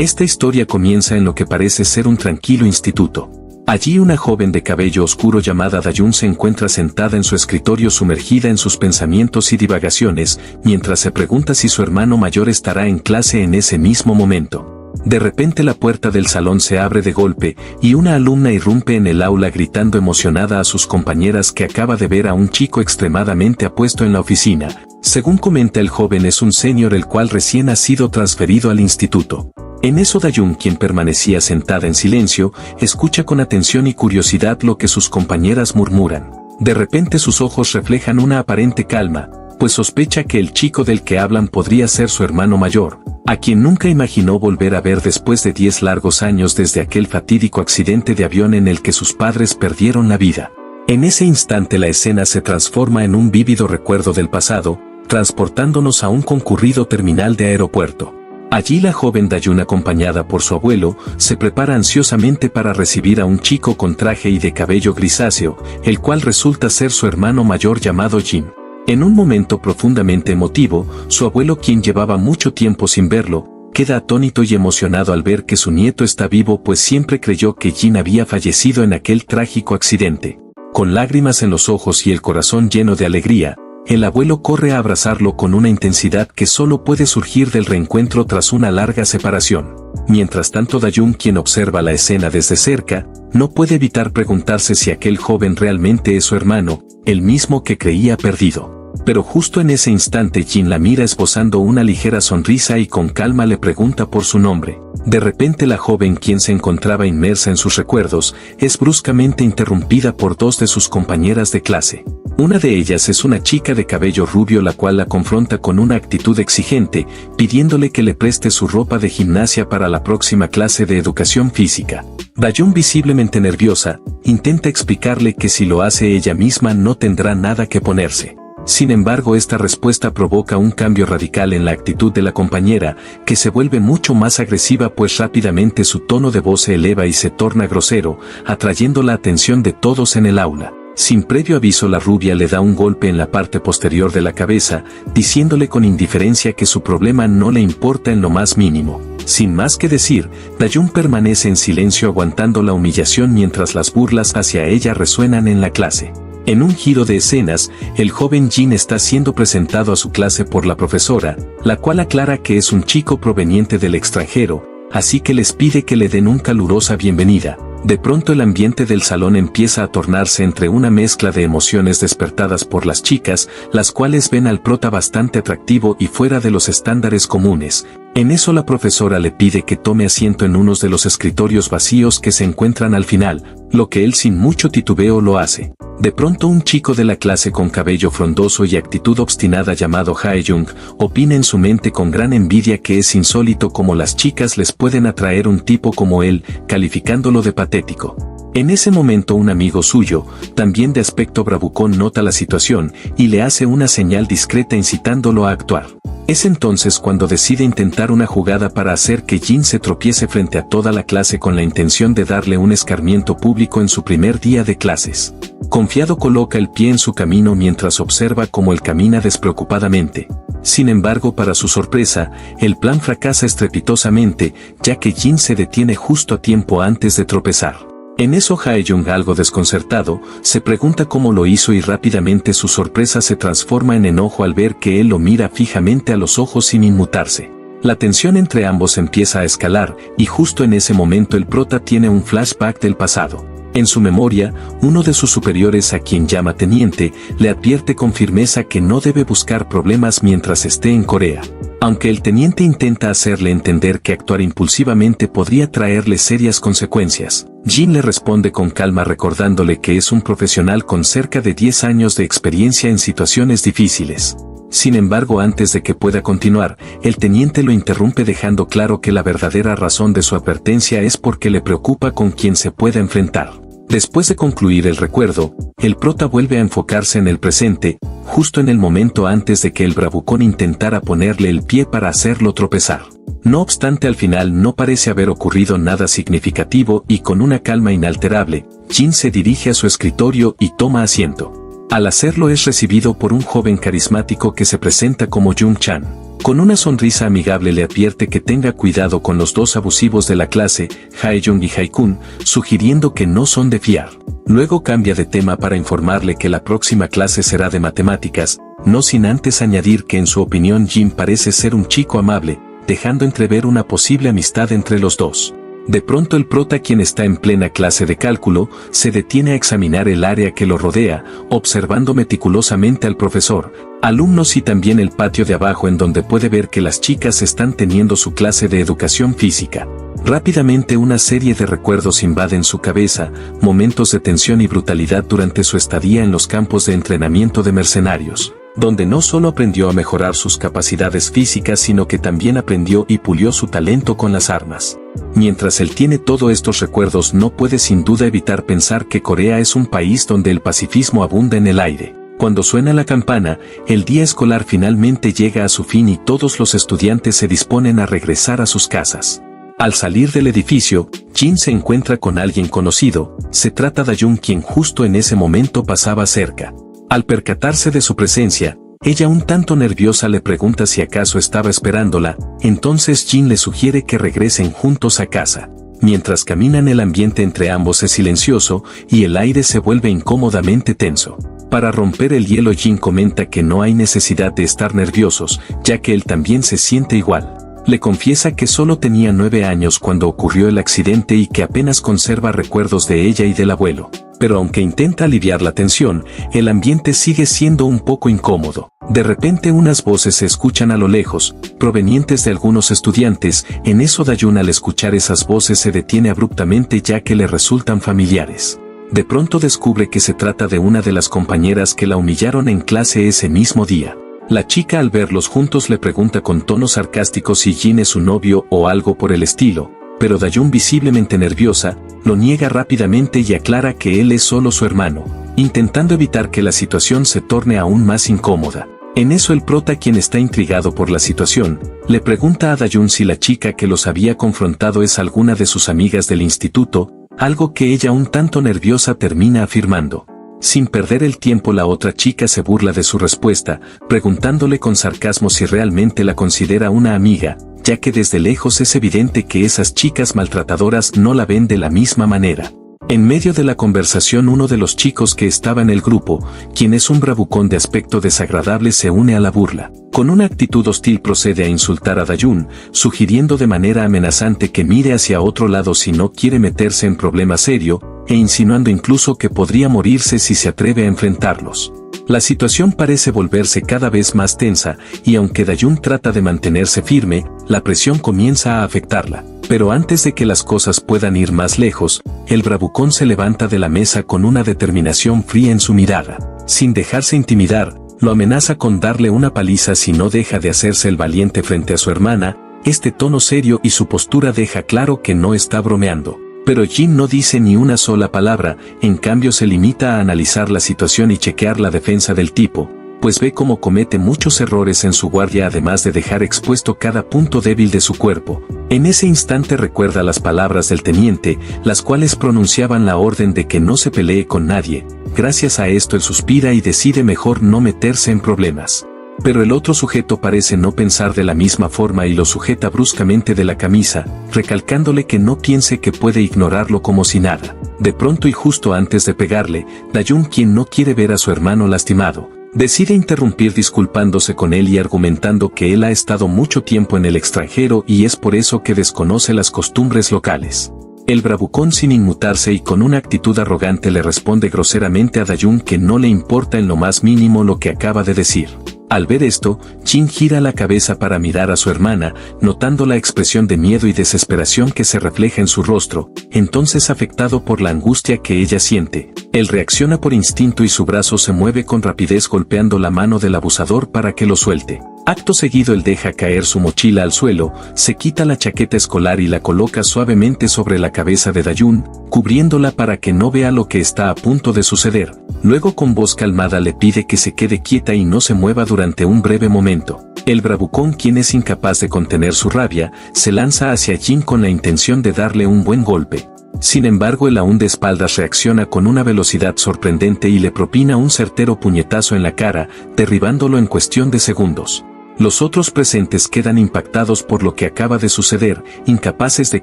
Esta historia comienza en lo que parece ser un tranquilo instituto. Allí una joven de cabello oscuro llamada Dayun se encuentra sentada en su escritorio sumergida en sus pensamientos y divagaciones, mientras se pregunta si su hermano mayor estará en clase en ese mismo momento. De repente la puerta del salón se abre de golpe, y una alumna irrumpe en el aula gritando emocionada a sus compañeras que acaba de ver a un chico extremadamente apuesto en la oficina. Según comenta el joven, es un senior el cual recién ha sido transferido al instituto. En eso Dayun, quien permanecía sentada en silencio, escucha con atención y curiosidad lo que sus compañeras murmuran. De repente sus ojos reflejan una aparente calma, pues sospecha que el chico del que hablan podría ser su hermano mayor, a quien nunca imaginó volver a ver después de 10 largos años desde aquel fatídico accidente de avión en el que sus padres perdieron la vida. En ese instante la escena se transforma en un vívido recuerdo del pasado, transportándonos a un concurrido terminal de aeropuerto. Allí la joven Dayun, acompañada por su abuelo, se prepara ansiosamente para recibir a un chico con traje y de cabello grisáceo, el cual resulta ser su hermano mayor llamado Jin. En un momento profundamente emotivo, su abuelo, quien llevaba mucho tiempo sin verlo, queda atónito y emocionado al ver que su nieto está vivo, pues siempre creyó que Jin había fallecido en aquel trágico accidente. Con lágrimas en los ojos y el corazón lleno de alegría, el abuelo corre a abrazarlo con una intensidad que solo puede surgir del reencuentro tras una larga separación. Mientras tanto Dayun, quien observa la escena desde cerca, no puede evitar preguntarse si aquel joven realmente es su hermano, el mismo que creía perdido. Pero justo en ese instante Jin la mira esbozando una ligera sonrisa y con calma le pregunta por su nombre. De repente la joven, quien se encontraba inmersa en sus recuerdos, es bruscamente interrumpida por dos de sus compañeras de clase. Una de ellas es una chica de cabello rubio, la cual la confronta con una actitud exigente, pidiéndole que le preste su ropa de gimnasia para la próxima clase de educación física. Dayun, visiblemente nerviosa, intenta explicarle que si lo hace ella misma no tendrá nada que ponerse. Sin embargo, esta respuesta provoca un cambio radical en la actitud de la compañera, que se vuelve mucho más agresiva, pues rápidamente su tono de voz se eleva y se torna grosero, atrayendo la atención de todos en el aula. Sin previo aviso, la rubia le da un golpe en la parte posterior de la cabeza, diciéndole con indiferencia que su problema no le importa en lo más mínimo. Sin más que decir, Dayun permanece en silencio aguantando la humillación mientras las burlas hacia ella resuenan en la clase. En un giro de escenas, el joven Jin está siendo presentado a su clase por la profesora, la cual aclara que es un chico proveniente del extranjero, así que les pide que le den una calurosa bienvenida. De pronto el ambiente del salón empieza a tornarse entre una mezcla de emociones despertadas por las chicas, las cuales ven al prota bastante atractivo y fuera de los estándares comunes. En eso la profesora le pide que tome asiento en uno de los escritorios vacíos que se encuentran al final, lo que él sin mucho titubeo lo hace. De pronto un chico de la clase con cabello frondoso y actitud obstinada llamado Hae-jung, opina en su mente con gran envidia que es insólito cómo las chicas les pueden atraer un tipo como él, calificándolo de patético. En ese momento un amigo suyo, también de aspecto bravucón, nota la situación y le hace una señal discreta incitándolo a actuar. Es entonces cuando decide intentar una jugada para hacer que Jin se tropiece frente a toda la clase con la intención de darle un escarmiento público en su primer día de clases. Confiado coloca el pie en su camino mientras observa cómo él camina despreocupadamente. Sin embargo, para su sorpresa, el plan fracasa estrepitosamente, ya que Jin se detiene justo a tiempo antes de tropezar. En eso Hae-jung, algo desconcertado, se pregunta cómo lo hizo y rápidamente su sorpresa se transforma en enojo al ver que él lo mira fijamente a los ojos sin inmutarse. La tensión entre ambos empieza a escalar y justo en ese momento el prota tiene un flashback del pasado. En su memoria, uno de sus superiores, a quien llama teniente, le advierte con firmeza que no debe buscar problemas mientras esté en Corea. Aunque el teniente intenta hacerle entender que actuar impulsivamente podría traerle serias consecuencias, Jin le responde con calma recordándole que es un profesional con cerca de 10 años de experiencia en situaciones difíciles. Sin embargo, antes de que pueda continuar, el teniente lo interrumpe dejando claro que la verdadera razón de su advertencia es porque le preocupa con quién se pueda enfrentar. Después de concluir el recuerdo, el prota vuelve a enfocarse en el presente, justo en el momento antes de que el bravucón intentara ponerle el pie para hacerlo tropezar. No obstante, al final no parece haber ocurrido nada significativo y con una calma inalterable, Jin se dirige a su escritorio y toma asiento. Al hacerlo es recibido por un joven carismático que se presenta como Jung Chan. Con una sonrisa amigable le advierte que tenga cuidado con los dos abusivos de la clase, Hae-jung y Hae-kun, sugiriendo que no son de fiar. Luego cambia de tema para informarle que la próxima clase será de matemáticas, no sin antes añadir que en su opinión Jin parece ser un chico amable, dejando entrever una posible amistad entre los dos. De pronto el prota, quien está en plena clase de cálculo, se detiene a examinar el área que lo rodea, observando meticulosamente al profesor, alumnos y también el patio de abajo, en donde puede ver que las chicas están teniendo su clase de educación física. Rápidamente una serie de recuerdos invaden su cabeza, momentos de tensión y brutalidad durante su estadía en los campos de entrenamiento de mercenarios, donde no solo aprendió a mejorar sus capacidades físicas, sino que también aprendió y pulió su talento con las armas. Mientras él tiene todos estos recuerdos, no puede sin duda evitar pensar que Corea es un país donde el pacifismo abunda en el aire. Cuando suena la campana, el día escolar finalmente llega a su fin y todos los estudiantes se disponen a regresar a sus casas. Al salir del edificio, Jin se encuentra con alguien conocido. Se trata de Jung, quien justo en ese momento pasaba cerca. Al percatarse de su presencia, ella, un tanto nerviosa, le pregunta si acaso estaba esperándola. Entonces Jin le sugiere que regresen juntos a casa. Mientras caminan, el ambiente entre ambos es silencioso y el aire se vuelve incómodamente tenso. Para romper el hielo, Jin comenta que no hay necesidad de estar nerviosos, ya que él también se siente igual. Le confiesa que solo tenía 9 años cuando ocurrió el accidente y que apenas conserva recuerdos de ella y del abuelo. Pero aunque intenta aliviar la tensión, el ambiente sigue siendo un poco incómodo. De repente unas voces se escuchan a lo lejos, provenientes de algunos estudiantes. En eso Dayun, al escuchar esas voces, se detiene abruptamente, ya que le resultan familiares. De pronto descubre que se trata de una de las compañeras que la humillaron en clase ese mismo día. La chica, al verlos juntos, le pregunta con tono sarcástico si Jin es su novio o algo por el estilo, pero Dayun, visiblemente nerviosa, lo niega rápidamente y aclara que él es solo su hermano, intentando evitar que la situación se torne aún más incómoda. En eso el prota, quien está intrigado por la situación, le pregunta a Dayun si la chica que los había confrontado es alguna de sus amigas del instituto, algo que ella, un tanto nerviosa, termina afirmando. Sin perder el tiempo, la otra chica se burla de su respuesta, preguntándole con sarcasmo si realmente la considera una amiga, ya que desde lejos es evidente que esas chicas maltratadoras no la ven de la misma manera. En medio de la conversación, uno de los chicos que estaba en el grupo, quien es un bravucón de aspecto desagradable, se une a la burla. Con una actitud hostil procede a insultar a Dayun, sugiriendo de manera amenazante que mire hacia otro lado si no quiere meterse en problema serio, e insinuando incluso que podría morirse si se atreve a enfrentarlos. La situación parece volverse cada vez más tensa, y aunque Dayun trata de mantenerse firme, la presión comienza a afectarla. Pero antes de que las cosas puedan ir más lejos, el bravucón se levanta de la mesa con una determinación fría en su mirada. Sin dejarse intimidar, lo amenaza con darle una paliza si no deja de hacerse el valiente frente a su hermana. Este tono serio y su postura deja claro que no está bromeando. Pero Jin no dice ni una sola palabra, en cambio se limita a analizar la situación y chequear la defensa del tipo, pues ve cómo comete muchos errores en su guardia, además de dejar expuesto cada punto débil de su cuerpo. En ese instante recuerda las palabras del teniente, las cuales pronunciaban la orden de que no se pelee con nadie. Gracias a esto él suspira y decide mejor no meterse en problemas. Pero el otro sujeto parece no pensar de la misma forma y lo sujeta bruscamente de la camisa, recalcándole que no piense que puede ignorarlo como si nada. De pronto, y justo antes de pegarle, Dayun, quien no quiere ver a su hermano lastimado, decide interrumpir, disculpándose con él y argumentando que él ha estado mucho tiempo en el extranjero y es por eso que desconoce las costumbres locales. El bravucón, sin inmutarse y con una actitud arrogante, le responde groseramente a Dayun que no le importa en lo más mínimo lo que acaba de decir. Al ver esto, Jin gira la cabeza para mirar a su hermana, notando la expresión de miedo y desesperación que se refleja en su rostro. Entonces, afectado por la angustia que ella siente, él reacciona por instinto y su brazo se mueve con rapidez, golpeando la mano del abusador para que lo suelte. Acto seguido, él deja caer su mochila al suelo, se quita la chaqueta escolar y la coloca suavemente sobre la cabeza de Dayun, cubriéndola para que no vea lo que está a punto de suceder. Luego, con voz calmada, le pide que se quede quieta y no se mueva durante un breve momento. El bravucón, quien es incapaz de contener su rabia, se lanza hacia Jin con la intención de darle un buen golpe. Sin embargo, el aún de espaldas reacciona con una velocidad sorprendente y le propina un certero puñetazo en la cara, derribándolo en cuestión de segundos. Los otros presentes quedan impactados por lo que acaba de suceder, incapaces de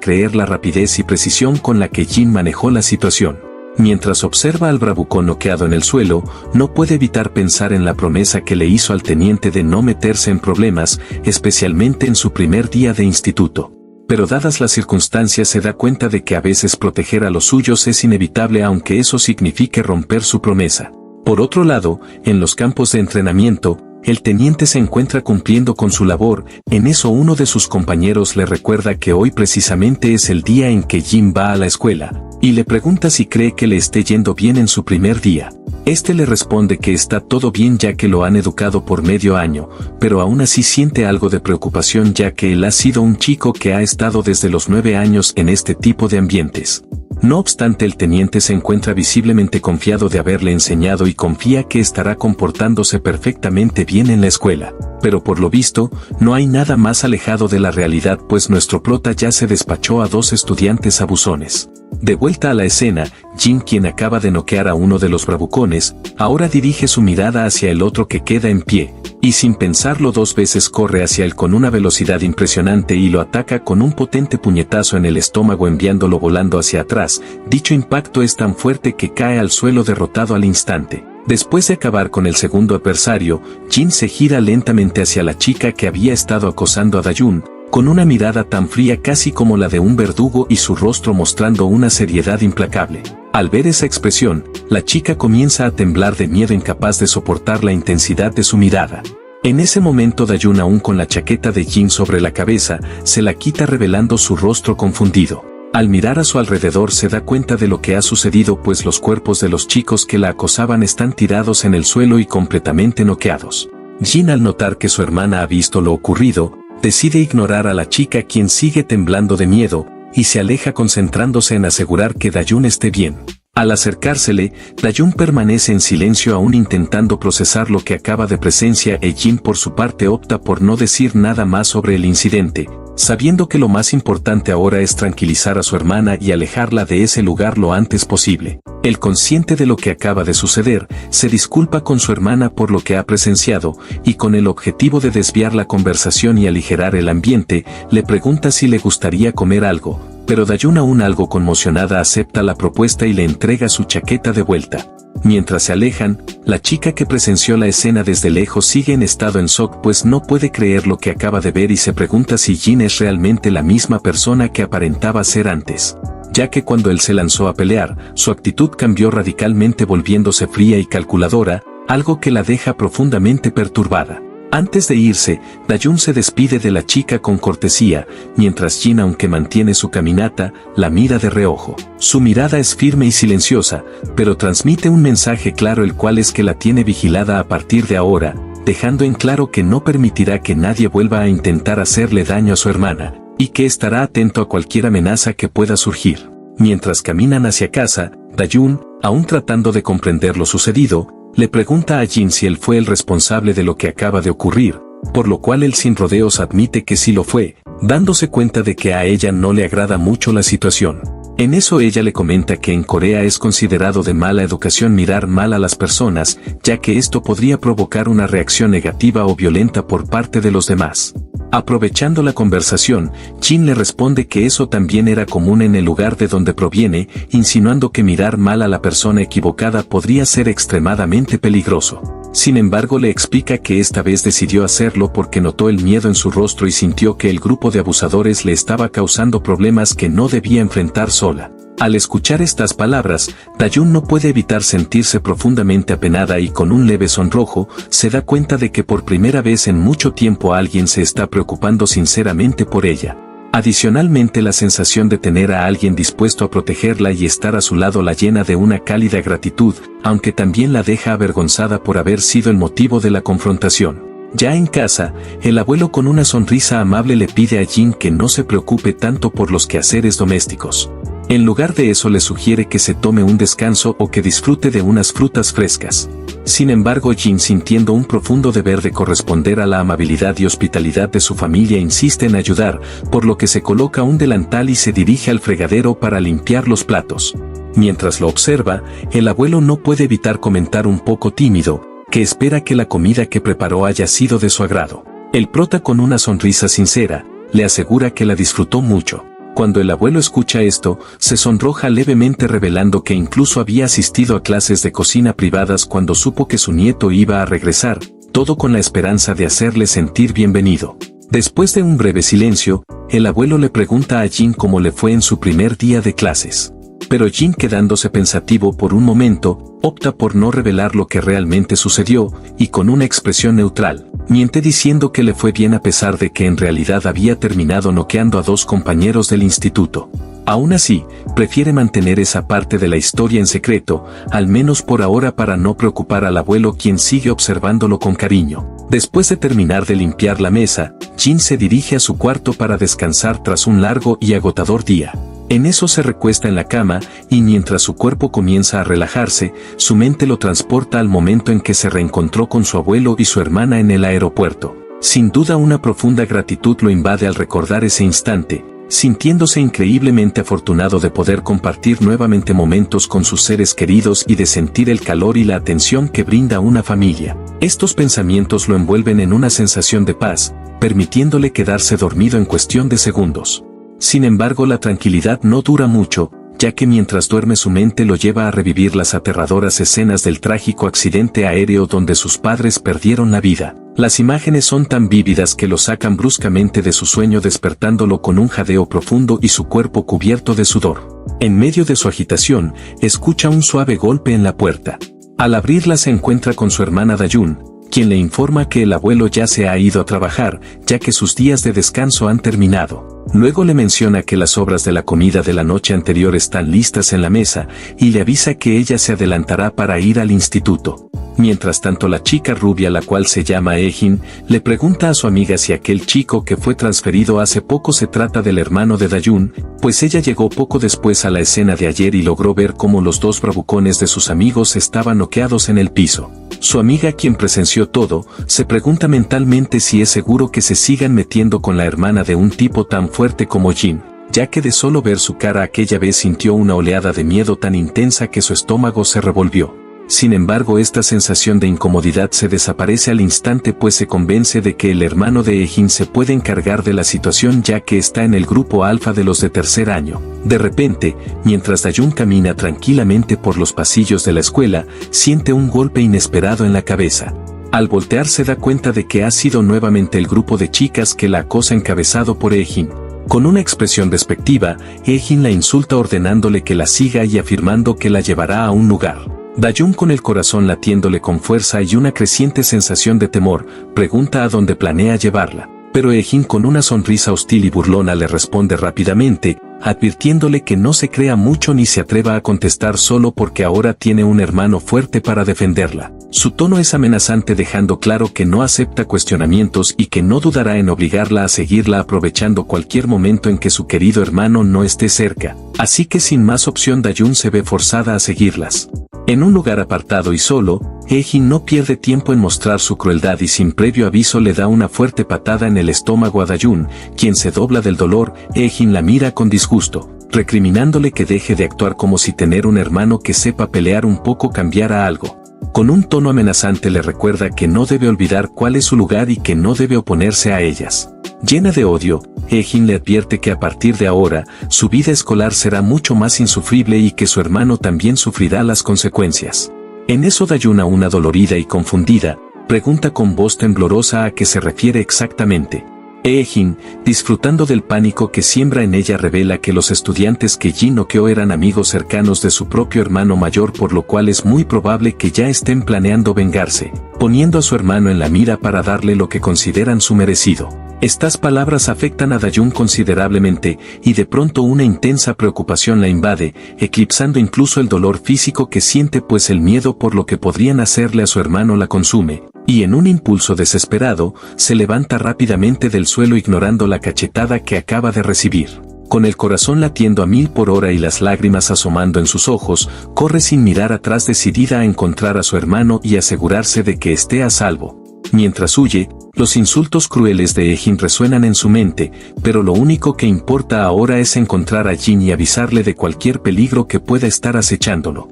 creer la rapidez y precisión con la que Jin manejó la situación. Mientras observa al bravucón noqueado en el suelo, no puede evitar pensar en la promesa que le hizo al teniente de no meterse en problemas, especialmente en su primer día de instituto. Pero dadas las circunstancias se da cuenta de que a veces proteger a los suyos es inevitable aunque eso signifique romper su promesa. Por otro lado, en los campos de entrenamiento, el teniente se encuentra cumpliendo con su labor. En eso uno de sus compañeros le recuerda que hoy precisamente es el día en que Jin va a la escuela, y le pregunta si cree que le esté yendo bien en su primer día. Este le responde que está todo bien ya que lo han educado por medio año, pero aún así siente algo de preocupación ya que él ha sido un chico que ha estado desde los 9 años en este tipo de ambientes. No obstante, el teniente se encuentra visiblemente confiado de haberle enseñado y confía que estará comportándose perfectamente bien en la escuela. Pero por lo visto, no hay nada más alejado de la realidad pues nuestro prota ya se despachó a 2 estudiantes abusones. De vuelta a la escena, Jin, quien acaba de noquear a uno de los bravucones, ahora dirige su mirada hacia el otro que queda en pie, y sin pensarlo 2 veces corre hacia él con una velocidad impresionante y lo ataca con un potente puñetazo en el estómago enviándolo volando hacia atrás. Dicho impacto es tan fuerte que cae al suelo derrotado al instante. Después de acabar con el segundo adversario, Jin se gira lentamente hacia la chica que había estado acosando a Dayun, con una mirada tan fría casi como la de un verdugo y su rostro mostrando una seriedad implacable. Al ver esa expresión, la chica comienza a temblar de miedo incapaz de soportar la intensidad de su mirada. En ese momento Dayun, aún con la chaqueta de Jin sobre la cabeza, se la quita revelando su rostro confundido. Al mirar a su alrededor se da cuenta de lo que ha sucedido pues los cuerpos de los chicos que la acosaban están tirados en el suelo y completamente noqueados. Jin, al notar que su hermana ha visto lo ocurrido, decide ignorar a la chica quien sigue temblando de miedo, y se aleja concentrándose en asegurar que Dayun esté bien. Al acercársele, Dayun permanece en silencio aún intentando procesar lo que acaba de presenciar y Jin por su parte opta por no decir nada más sobre el incidente, sabiendo que lo más importante ahora es tranquilizar a su hermana y alejarla de ese lugar lo antes posible. Él, consciente de lo que acaba de suceder, se disculpa con su hermana por lo que ha presenciado, y con el objetivo de desviar la conversación y aligerar el ambiente, le pregunta si le gustaría comer algo, pero Dayun, aún algo conmocionada, acepta la propuesta y le entrega su chaqueta de vuelta. Mientras se alejan, la chica que presenció la escena desde lejos sigue en estado en shock pues no puede creer lo que acaba de ver y se pregunta si Jin es realmente la misma persona que aparentaba ser antes, ya que cuando él se lanzó a pelear, su actitud cambió radicalmente volviéndose fría y calculadora, algo que la deja profundamente perturbada. Antes de irse, Dayun se despide de la chica con cortesía, mientras Jin, aunque mantiene su caminata, la mira de reojo. Su mirada es firme y silenciosa, pero transmite un mensaje claro, el cual es que la tiene vigilada a partir de ahora, dejando en claro que no permitirá que nadie vuelva a intentar hacerle daño a su hermana, y que estará atento a cualquier amenaza que pueda surgir. Mientras caminan hacia casa, Dayun, aún tratando de comprender lo sucedido, le pregunta a Jin si él fue el responsable de lo que acaba de ocurrir, por lo cual él sin rodeos admite que sí lo fue, dándose cuenta de que a ella no le agrada mucho la situación. En eso ella le comenta que en Corea es considerado de mala educación mirar mal a las personas, ya que esto podría provocar una reacción negativa o violenta por parte de los demás. Aprovechando la conversación, Jin le responde que eso también era común en el lugar de donde proviene, insinuando que mirar mal a la persona equivocada podría ser extremadamente peligroso. Sin embargo, le explica que esta vez decidió hacerlo porque notó el miedo en su rostro y sintió que el grupo de abusadores le estaba causando problemas que no debía enfrentar sola. Al escuchar estas palabras, Dayun no puede evitar sentirse profundamente apenada y con un leve sonrojo, se da cuenta de que por primera vez en mucho tiempo alguien se está preocupando sinceramente por ella. Adicionalmente, la sensación de tener a alguien dispuesto a protegerla y estar a su lado la llena de una cálida gratitud, aunque también la deja avergonzada por haber sido el motivo de la confrontación. Ya en casa, el abuelo con una sonrisa amable le pide a Jin que no se preocupe tanto por los quehaceres domésticos. En lugar de eso le sugiere que se tome un descanso o que disfrute de unas frutas frescas. Sin embargo, Jin, sintiendo un profundo deber de corresponder a la amabilidad y hospitalidad de su familia, insiste en ayudar, por lo que se coloca un delantal y se dirige al fregadero para limpiar los platos. Mientras lo observa, el abuelo no puede evitar comentar un poco tímido, que espera que la comida que preparó haya sido de su agrado. El prota, con una sonrisa sincera, le asegura que la disfrutó mucho. Cuando el abuelo escucha esto, se sonroja levemente, revelando que incluso había asistido a clases de cocina privadas cuando supo que su nieto iba a regresar, todo con la esperanza de hacerle sentir bienvenido. Después de un breve silencio, el abuelo le pregunta a Jin cómo le fue en su primer día de clases. Pero Jin, quedándose pensativo por un momento, opta por no revelar lo que realmente sucedió, y con una expresión neutral, miente diciendo que le fue bien a pesar de que en realidad había terminado noqueando a 2 compañeros del instituto. Aún así, prefiere mantener esa parte de la historia en secreto, al menos por ahora, para no preocupar al abuelo, quien sigue observándolo con cariño. Después de terminar de limpiar la mesa, Jin se dirige a su cuarto para descansar tras un largo y agotador día. En eso se recuesta en la cama, y mientras su cuerpo comienza a relajarse, su mente lo transporta al momento en que se reencontró con su abuelo y su hermana en el aeropuerto. Sin duda, una profunda gratitud lo invade al recordar ese instante, sintiéndose increíblemente afortunado de poder compartir nuevamente momentos con sus seres queridos y de sentir el calor y la atención que brinda una familia. Estos pensamientos lo envuelven en una sensación de paz, permitiéndole quedarse dormido en cuestión de segundos. Sin embargo, la tranquilidad no dura mucho, ya que mientras duerme su mente lo lleva a revivir las aterradoras escenas del trágico accidente aéreo donde sus padres perdieron la vida. Las imágenes son tan vívidas que lo sacan bruscamente de su sueño, despertándolo con un jadeo profundo y su cuerpo cubierto de sudor. En medio de su agitación, escucha un suave golpe en la puerta. Al abrirla se encuentra con su hermana Dayun, quien le informa que el abuelo ya se ha ido a trabajar, ya que sus días de descanso han terminado. Luego le menciona que las sobras de la comida de la noche anterior están listas en la mesa, y le avisa que ella se adelantará para ir al instituto. Mientras tanto, la chica rubia, la cual se llama Ejin, le pregunta a su amiga si aquel chico que fue transferido hace poco se trata del hermano de Dayun, pues ella llegó poco después a la escena de ayer y logró ver cómo los 2 bravucones de sus amigos estaban noqueados en el piso. Su amiga, quien presenció todo, se pregunta mentalmente si es seguro que se sigan metiendo con la hermana de un tipo tan fuerte como Jin, ya que de solo ver su cara aquella vez sintió una oleada de miedo tan intensa que su estómago se revolvió. Sin embargo, esta sensación de incomodidad se desaparece al instante, pues se convence de que el hermano de Ejin se puede encargar de la situación, ya que está en el grupo alfa de los de tercer año. De repente, mientras Dayun camina tranquilamente por los pasillos de la escuela, siente un golpe inesperado en la cabeza. Al voltear se da cuenta de que ha sido nuevamente el grupo de chicas que la acosa, encabezado por Ejin. Con una expresión despectiva, Ejin la insulta ordenándole que la siga y afirmando que la llevará a un lugar. Dayun, con el corazón latiéndole con fuerza y una creciente sensación de temor, pregunta a dónde planea llevarla. Pero Ejin, con una sonrisa hostil y burlona, le responde rápidamente, advirtiéndole que no se crea mucho ni se atreva a contestar solo porque ahora tiene un hermano fuerte para defenderla. Su tono es amenazante, dejando claro que no acepta cuestionamientos y que no dudará en obligarla a seguirla, aprovechando cualquier momento en que su querido hermano no esté cerca. Así que sin más opción, Dayun se ve forzada a seguirlas. En un lugar apartado y solo, Ejin no pierde tiempo en mostrar su crueldad y sin previo aviso le da una fuerte patada en el estómago a Dayun, quien se dobla del dolor. Ejin la mira con disgusto, recriminándole que deje de actuar como si tener un hermano que sepa pelear un poco cambiara algo. Con un tono amenazante le recuerda que no debe olvidar cuál es su lugar y que no debe oponerse a ellas. Llena de odio, Ejin le advierte que a partir de ahora, su vida escolar será mucho más insufrible y que su hermano también sufrirá las consecuencias. En eso, Dayun, una dolorida y confundida, pregunta con voz temblorosa a qué se refiere exactamente. Ejin, disfrutando del pánico que siembra en ella, revela que los estudiantes que Jin noqueó eran amigos cercanos de su propio hermano mayor, por lo cual es muy probable que ya estén planeando vengarse, poniendo a su hermano en la mira para darle lo que consideran su merecido. Estas palabras afectan a Dayun considerablemente, y de pronto una intensa preocupación la invade, eclipsando incluso el dolor físico que siente, pues el miedo por lo que podrían hacerle a su hermano la consume, y en un impulso desesperado, se levanta rápidamente del suelo, ignorando la cachetada que acaba de recibir. Con el corazón latiendo a 1000 por hora y las lágrimas asomando en sus ojos, corre sin mirar atrás, decidida a encontrar a su hermano y asegurarse de que esté a salvo. Mientras huye, los insultos crueles de Ejin resuenan en su mente, pero lo único que importa ahora es encontrar a Jin y avisarle de cualquier peligro que pueda estar acechándolo.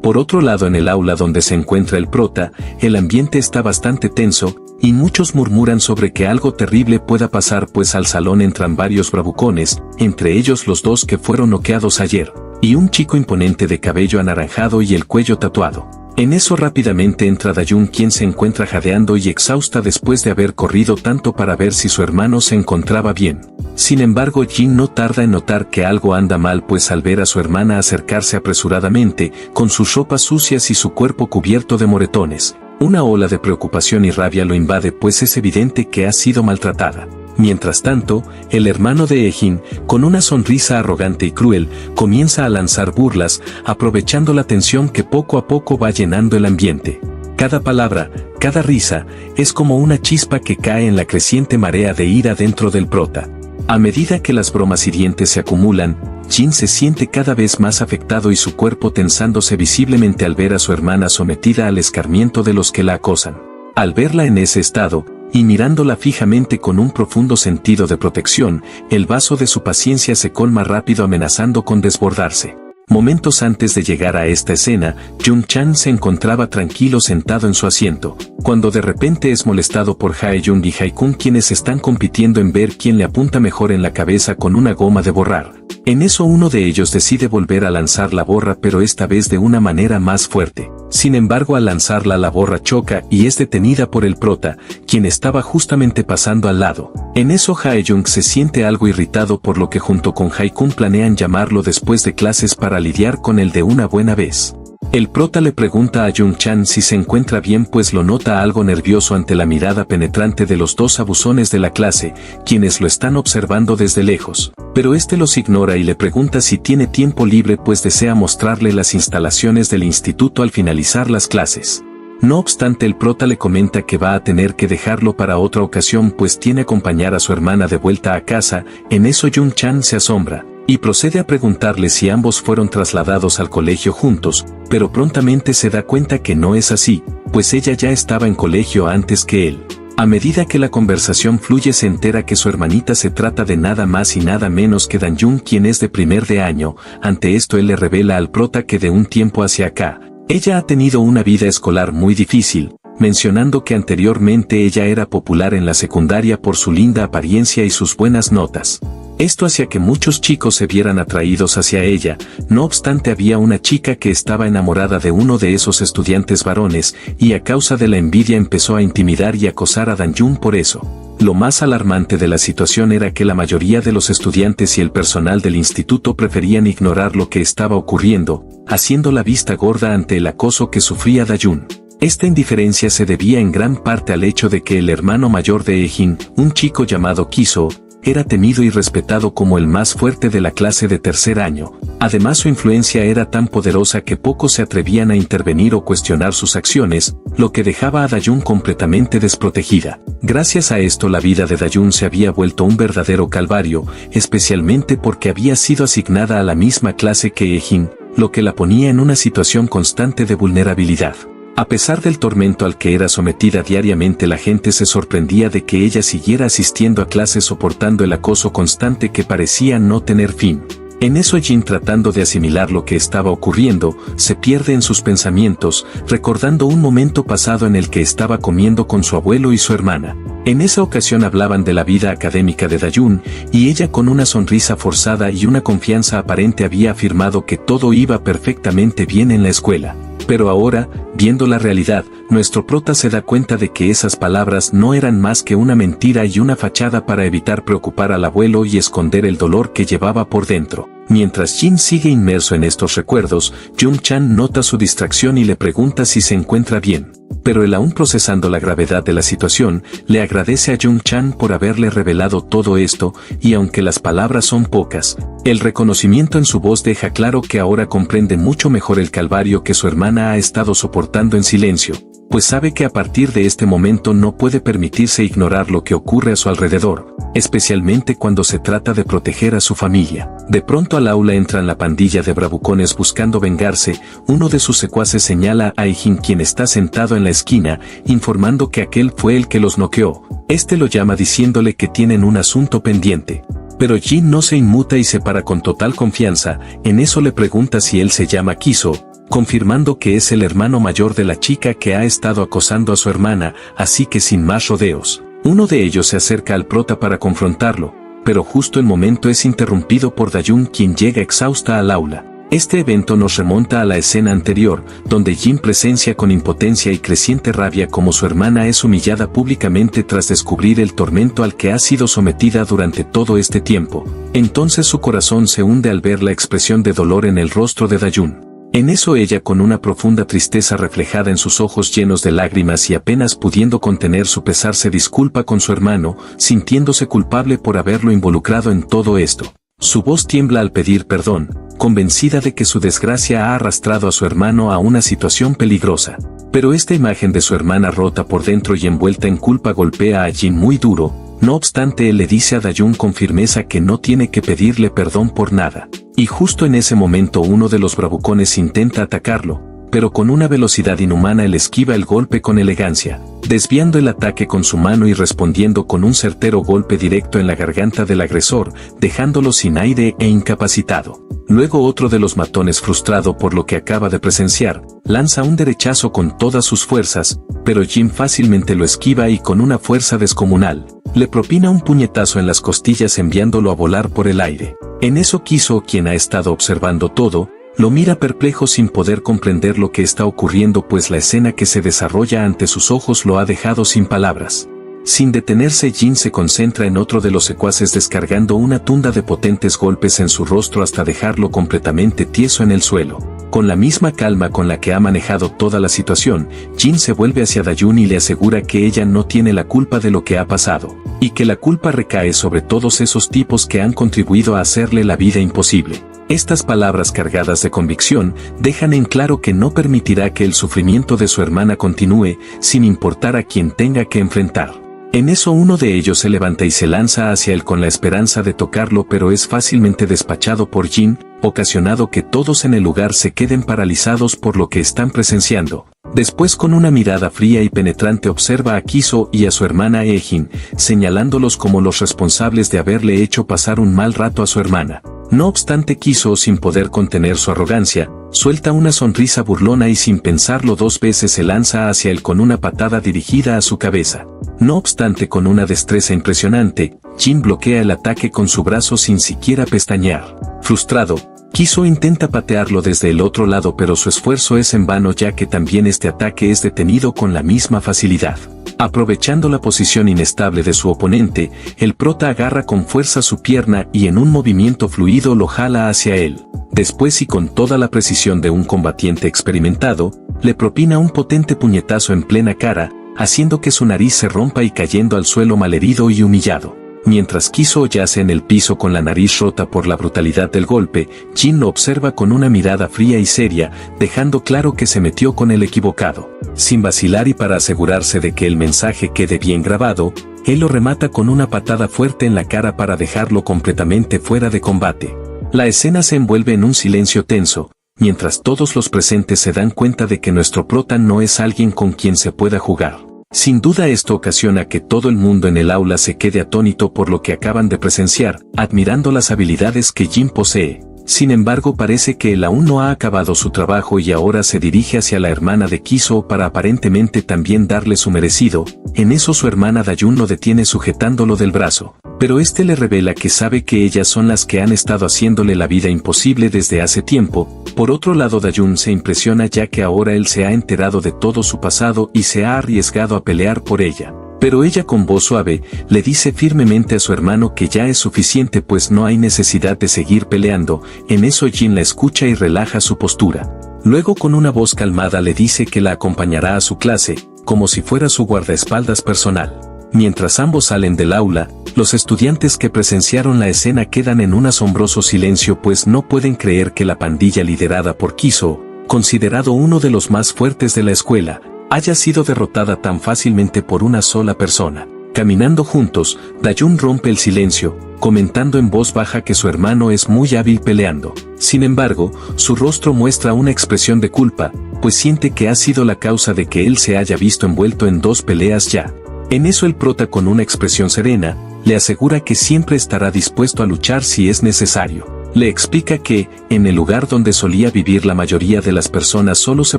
Por otro lado, en el aula donde se encuentra el prota, el ambiente está bastante tenso, y muchos murmuran sobre que algo terrible pueda pasar pues al salón entran varios bravucones, entre ellos los dos que fueron noqueados ayer, y un chico imponente de cabello anaranjado y el cuello tatuado. En eso rápidamente entra Dayun, quien se encuentra jadeando y exhausta después de haber corrido tanto para ver si su hermano se encontraba bien. Sin embargo, Jin no tarda en notar que algo anda mal, pues al ver a su hermana acercarse apresuradamente, con sus ropas sucias y su cuerpo cubierto de moretones, una ola de preocupación y rabia lo invade, pues es evidente que ha sido maltratada. Mientras tanto, el hermano de Ejin, con una sonrisa arrogante y cruel, comienza a lanzar burlas, aprovechando la tensión que poco a poco va llenando el ambiente. Cada palabra, cada risa, es como una chispa que cae en la creciente marea de ira dentro del prota. A medida que las bromas hirientes se acumulan, Jin se siente cada vez más afectado y su cuerpo tensándose visiblemente al ver a su hermana sometida al escarmiento de los que la acosan. Al verla en ese estado, y mirándola fijamente con un profundo sentido de protección, el vaso de su paciencia se colma rápido, amenazando con desbordarse. Momentos antes de llegar a esta escena, Jung-chan se encontraba tranquilo sentado en su asiento, cuando de repente es molestado por Hae-jung y Hae-kun, quienes están compitiendo en ver quién le apunta mejor en la cabeza con una goma de borrar. En eso uno de ellos decide volver a lanzar la borra, pero esta vez de una manera más fuerte. Sin embargo, al lanzarla la borra choca y es detenida por el prota, quien estaba justamente pasando al lado. En eso Hae-jung se siente algo irritado, por lo que junto con Hae-kun planean llamarlo después de clases para lidiar con él de una buena vez. El prota le pregunta a Jung-chan si se encuentra bien, pues lo nota algo nervioso ante la mirada penetrante de los dos abusones de la clase, quienes lo están observando desde lejos. Pero este los ignora y le pregunta si tiene tiempo libre, pues desea mostrarle las instalaciones del instituto al finalizar las clases. No obstante, el prota le comenta que va a tener que dejarlo para otra ocasión, pues tiene que acompañar a su hermana de vuelta a casa. En eso Jung-chan se asombra y procede a preguntarle si ambos fueron trasladados al colegio juntos, pero prontamente se da cuenta que no es así, pues ella ya estaba en colegio antes que él. A medida que la conversación fluye, se entera que su hermanita se trata de nada más y nada menos que Dan-jun, quien es de primer de año. Ante esto él le revela al prota que de un tiempo hacia acá, ella ha tenido una vida escolar muy difícil, mencionando que anteriormente ella era popular en la secundaria por su linda apariencia y sus buenas notas. Esto hacía que muchos chicos se vieran atraídos hacia ella. No obstante, había una chica que estaba enamorada de uno de esos estudiantes varones, y a causa de la envidia empezó a intimidar y acosar a Dan-jun por eso. Lo más alarmante de la situación era que la mayoría de los estudiantes y el personal del instituto preferían ignorar lo que estaba ocurriendo, haciendo la vista gorda ante el acoso que sufría Dan-jun. Esta indiferencia se debía en gran parte al hecho de que el hermano mayor de Ejin, un chico llamado Kiso, era temido y respetado como el más fuerte de la clase de tercer año. Además, su influencia era tan poderosa que pocos se atrevían a intervenir o cuestionar sus acciones, lo que dejaba a Dan-jun completamente desprotegida. Gracias a esto, la vida de Dan-jun se había vuelto un verdadero calvario, especialmente porque había sido asignada a la misma clase que Ejin, lo que la ponía en una situación constante de vulnerabilidad. A pesar del tormento al que era sometida diariamente, la gente se sorprendía de que ella siguiera asistiendo a clases soportando el acoso constante que parecía no tener fin. En eso Jin, tratando de asimilar lo que estaba ocurriendo, se pierde en sus pensamientos, recordando un momento pasado en el que estaba comiendo con su abuelo y su hermana. En esa ocasión hablaban de la vida académica de Dan-jun, y ella con una sonrisa forzada y una confianza aparente había afirmado que todo iba perfectamente bien en la escuela. Pero ahora, viendo la realidad, nuestro prota se da cuenta de que esas palabras no eran más que una mentira y una fachada para evitar preocupar al abuelo y esconder el dolor que llevaba por dentro. Mientras Jin sigue inmerso en estos recuerdos, Jung-chan nota su distracción y le pregunta si se encuentra bien. Pero él, aún procesando la gravedad de la situación, le agradece a Jung-chan por haberle revelado todo esto, y aunque las palabras son pocas, el reconocimiento en su voz deja claro que ahora comprende mucho mejor el calvario que su hermana ha estado soportando en silencio, pues sabe que a partir de este momento no puede permitirse ignorar lo que ocurre a su alrededor, especialmente cuando se trata de proteger a su familia. De pronto al aula entran la pandilla de bravucones buscando vengarse. Uno de sus secuaces señala a Ejin, quien está sentado en la esquina, informando que aquel fue el que los noqueó. Este lo llama diciéndole que tienen un asunto pendiente. Pero Jin no se inmuta y se para con total confianza. En eso le pregunta si él se llama Kiso. confirmando que es el hermano mayor de la chica que ha estado acosando a su hermana, así que sin más rodeos, uno de ellos se acerca al prota para confrontarlo, pero justo el momento es interrumpido por Dayun, quien llega exhausta al aula. Este evento nos remonta a la escena anterior, donde Jin presencia con impotencia y creciente rabia cómo su hermana es humillada públicamente tras descubrir el tormento al que ha sido sometida durante todo este tiempo. Entonces su corazón se hunde al ver la expresión de dolor en el rostro de Dayun. En eso ella, con una profunda tristeza reflejada en sus ojos llenos de lágrimas y apenas pudiendo contener su pesar, se disculpa con su hermano, sintiéndose culpable por haberlo involucrado en todo esto. Su voz tiembla al pedir perdón, convencida de que su desgracia ha arrastrado a su hermano a una situación peligrosa. Pero esta imagen de su hermana rota por dentro y envuelta en culpa golpea a Jin muy duro. No obstante, él le dice a Dayun con firmeza que no tiene que pedirle perdón por nada. Y justo en ese momento uno de los bravucones intenta atacarlo, pero con una velocidad inhumana él esquiva el golpe con elegancia, desviando el ataque con su mano y respondiendo con un certero golpe directo en la garganta del agresor, dejándolo sin aire e incapacitado. Luego otro de los matones, frustrado por lo que acaba de presenciar, lanza un derechazo con todas sus fuerzas, pero Jin fácilmente lo esquiva y con una fuerza descomunal, le propina un puñetazo en las costillas enviándolo a volar por el aire. En eso Kiso, quien ha estado observando todo, lo mira perplejo sin poder comprender lo que está ocurriendo, pues la escena que se desarrolla ante sus ojos lo ha dejado sin palabras. Sin detenerse, Jin se concentra en otro de los secuaces descargando una tunda de potentes golpes en su rostro hasta dejarlo completamente tieso en el suelo. Con la misma calma con la que ha manejado toda la situación, Jin se vuelve hacia Dayun y le asegura que ella no tiene la culpa de lo que ha pasado, y que la culpa recae sobre todos esos tipos que han contribuido a hacerle la vida imposible. Estas palabras cargadas de convicción dejan en claro que no permitirá que el sufrimiento de su hermana continúe, sin importar a quien tenga que enfrentar. En eso uno de ellos se levanta y se lanza hacia él con la esperanza de tocarlo, pero es fácilmente despachado por Jin, ocasionando que todos en el lugar se queden paralizados por lo que están presenciando. Después, con una mirada fría y penetrante, observa a Kiso y a su hermana Ejin, señalándolos como los responsables de haberle hecho pasar un mal rato a su hermana. No obstante, Kiso, sin poder contener su arrogancia, suelta una sonrisa burlona y sin pensarlo dos veces se lanza hacia él con una patada dirigida a su cabeza. No obstante, con una destreza impresionante, Jin bloquea el ataque con su brazo sin siquiera pestañear. Frustrado, Kiso intenta patearlo desde el otro lado, pero su esfuerzo es en vano, ya que también este ataque es detenido con la misma facilidad. Aprovechando la posición inestable de su oponente, el prota agarra con fuerza su pierna y en un movimiento fluido lo jala hacia él. Después, y con toda la precisión de un combatiente experimentado, le propina un potente puñetazo en plena cara, haciendo que su nariz se rompa y cayendo al suelo malherido y humillado. Mientras Kiso yace en el piso con la nariz rota por la brutalidad del golpe, Jin lo observa con una mirada fría y seria, dejando claro que se metió con el equivocado. Sin vacilar y para asegurarse de que el mensaje quede bien grabado, él lo remata con una patada fuerte en la cara para dejarlo completamente fuera de combate. La escena se envuelve en un silencio tenso, mientras todos los presentes se dan cuenta de que nuestro prota no es alguien con quien se pueda jugar. Sin duda esto ocasiona que todo el mundo en el aula se quede atónito por lo que acaban de presenciar, admirando las habilidades que Jin posee. Sin embargo, parece que él aún no ha acabado su trabajo y ahora se dirige hacia la hermana de Kiso para aparentemente también darle su merecido. En eso su hermana Dayun lo detiene sujetándolo del brazo, pero este le revela que sabe que ellas son las que han estado haciéndole la vida imposible desde hace tiempo. Por otro lado, Dayun se impresiona ya que ahora él se ha enterado de todo su pasado y se ha arriesgado a pelear por ella. Pero ella, con voz suave, le dice firmemente a su hermano que ya es suficiente, pues no hay necesidad de seguir peleando. En eso Jin la escucha y relaja su postura. Luego, con una voz calmada, le dice que la acompañará a su clase, como si fuera su guardaespaldas personal. Mientras ambos salen del aula, los estudiantes que presenciaron la escena quedan en un asombroso silencio, pues no pueden creer que la pandilla liderada por Kiso, considerado uno de los más fuertes de la escuela, haya sido derrotada tan fácilmente por una sola persona. Caminando juntos, Dayun rompe el silencio, comentando en voz baja que su hermano es muy hábil peleando. Sin embargo, su rostro muestra una expresión de culpa, pues siente que ha sido la causa de que él se haya visto envuelto en 2 peleas ya. En eso el prota, con una expresión serena, le asegura que siempre estará dispuesto a luchar si es necesario. Le explica que, en el lugar donde solía vivir la mayoría de las personas solo se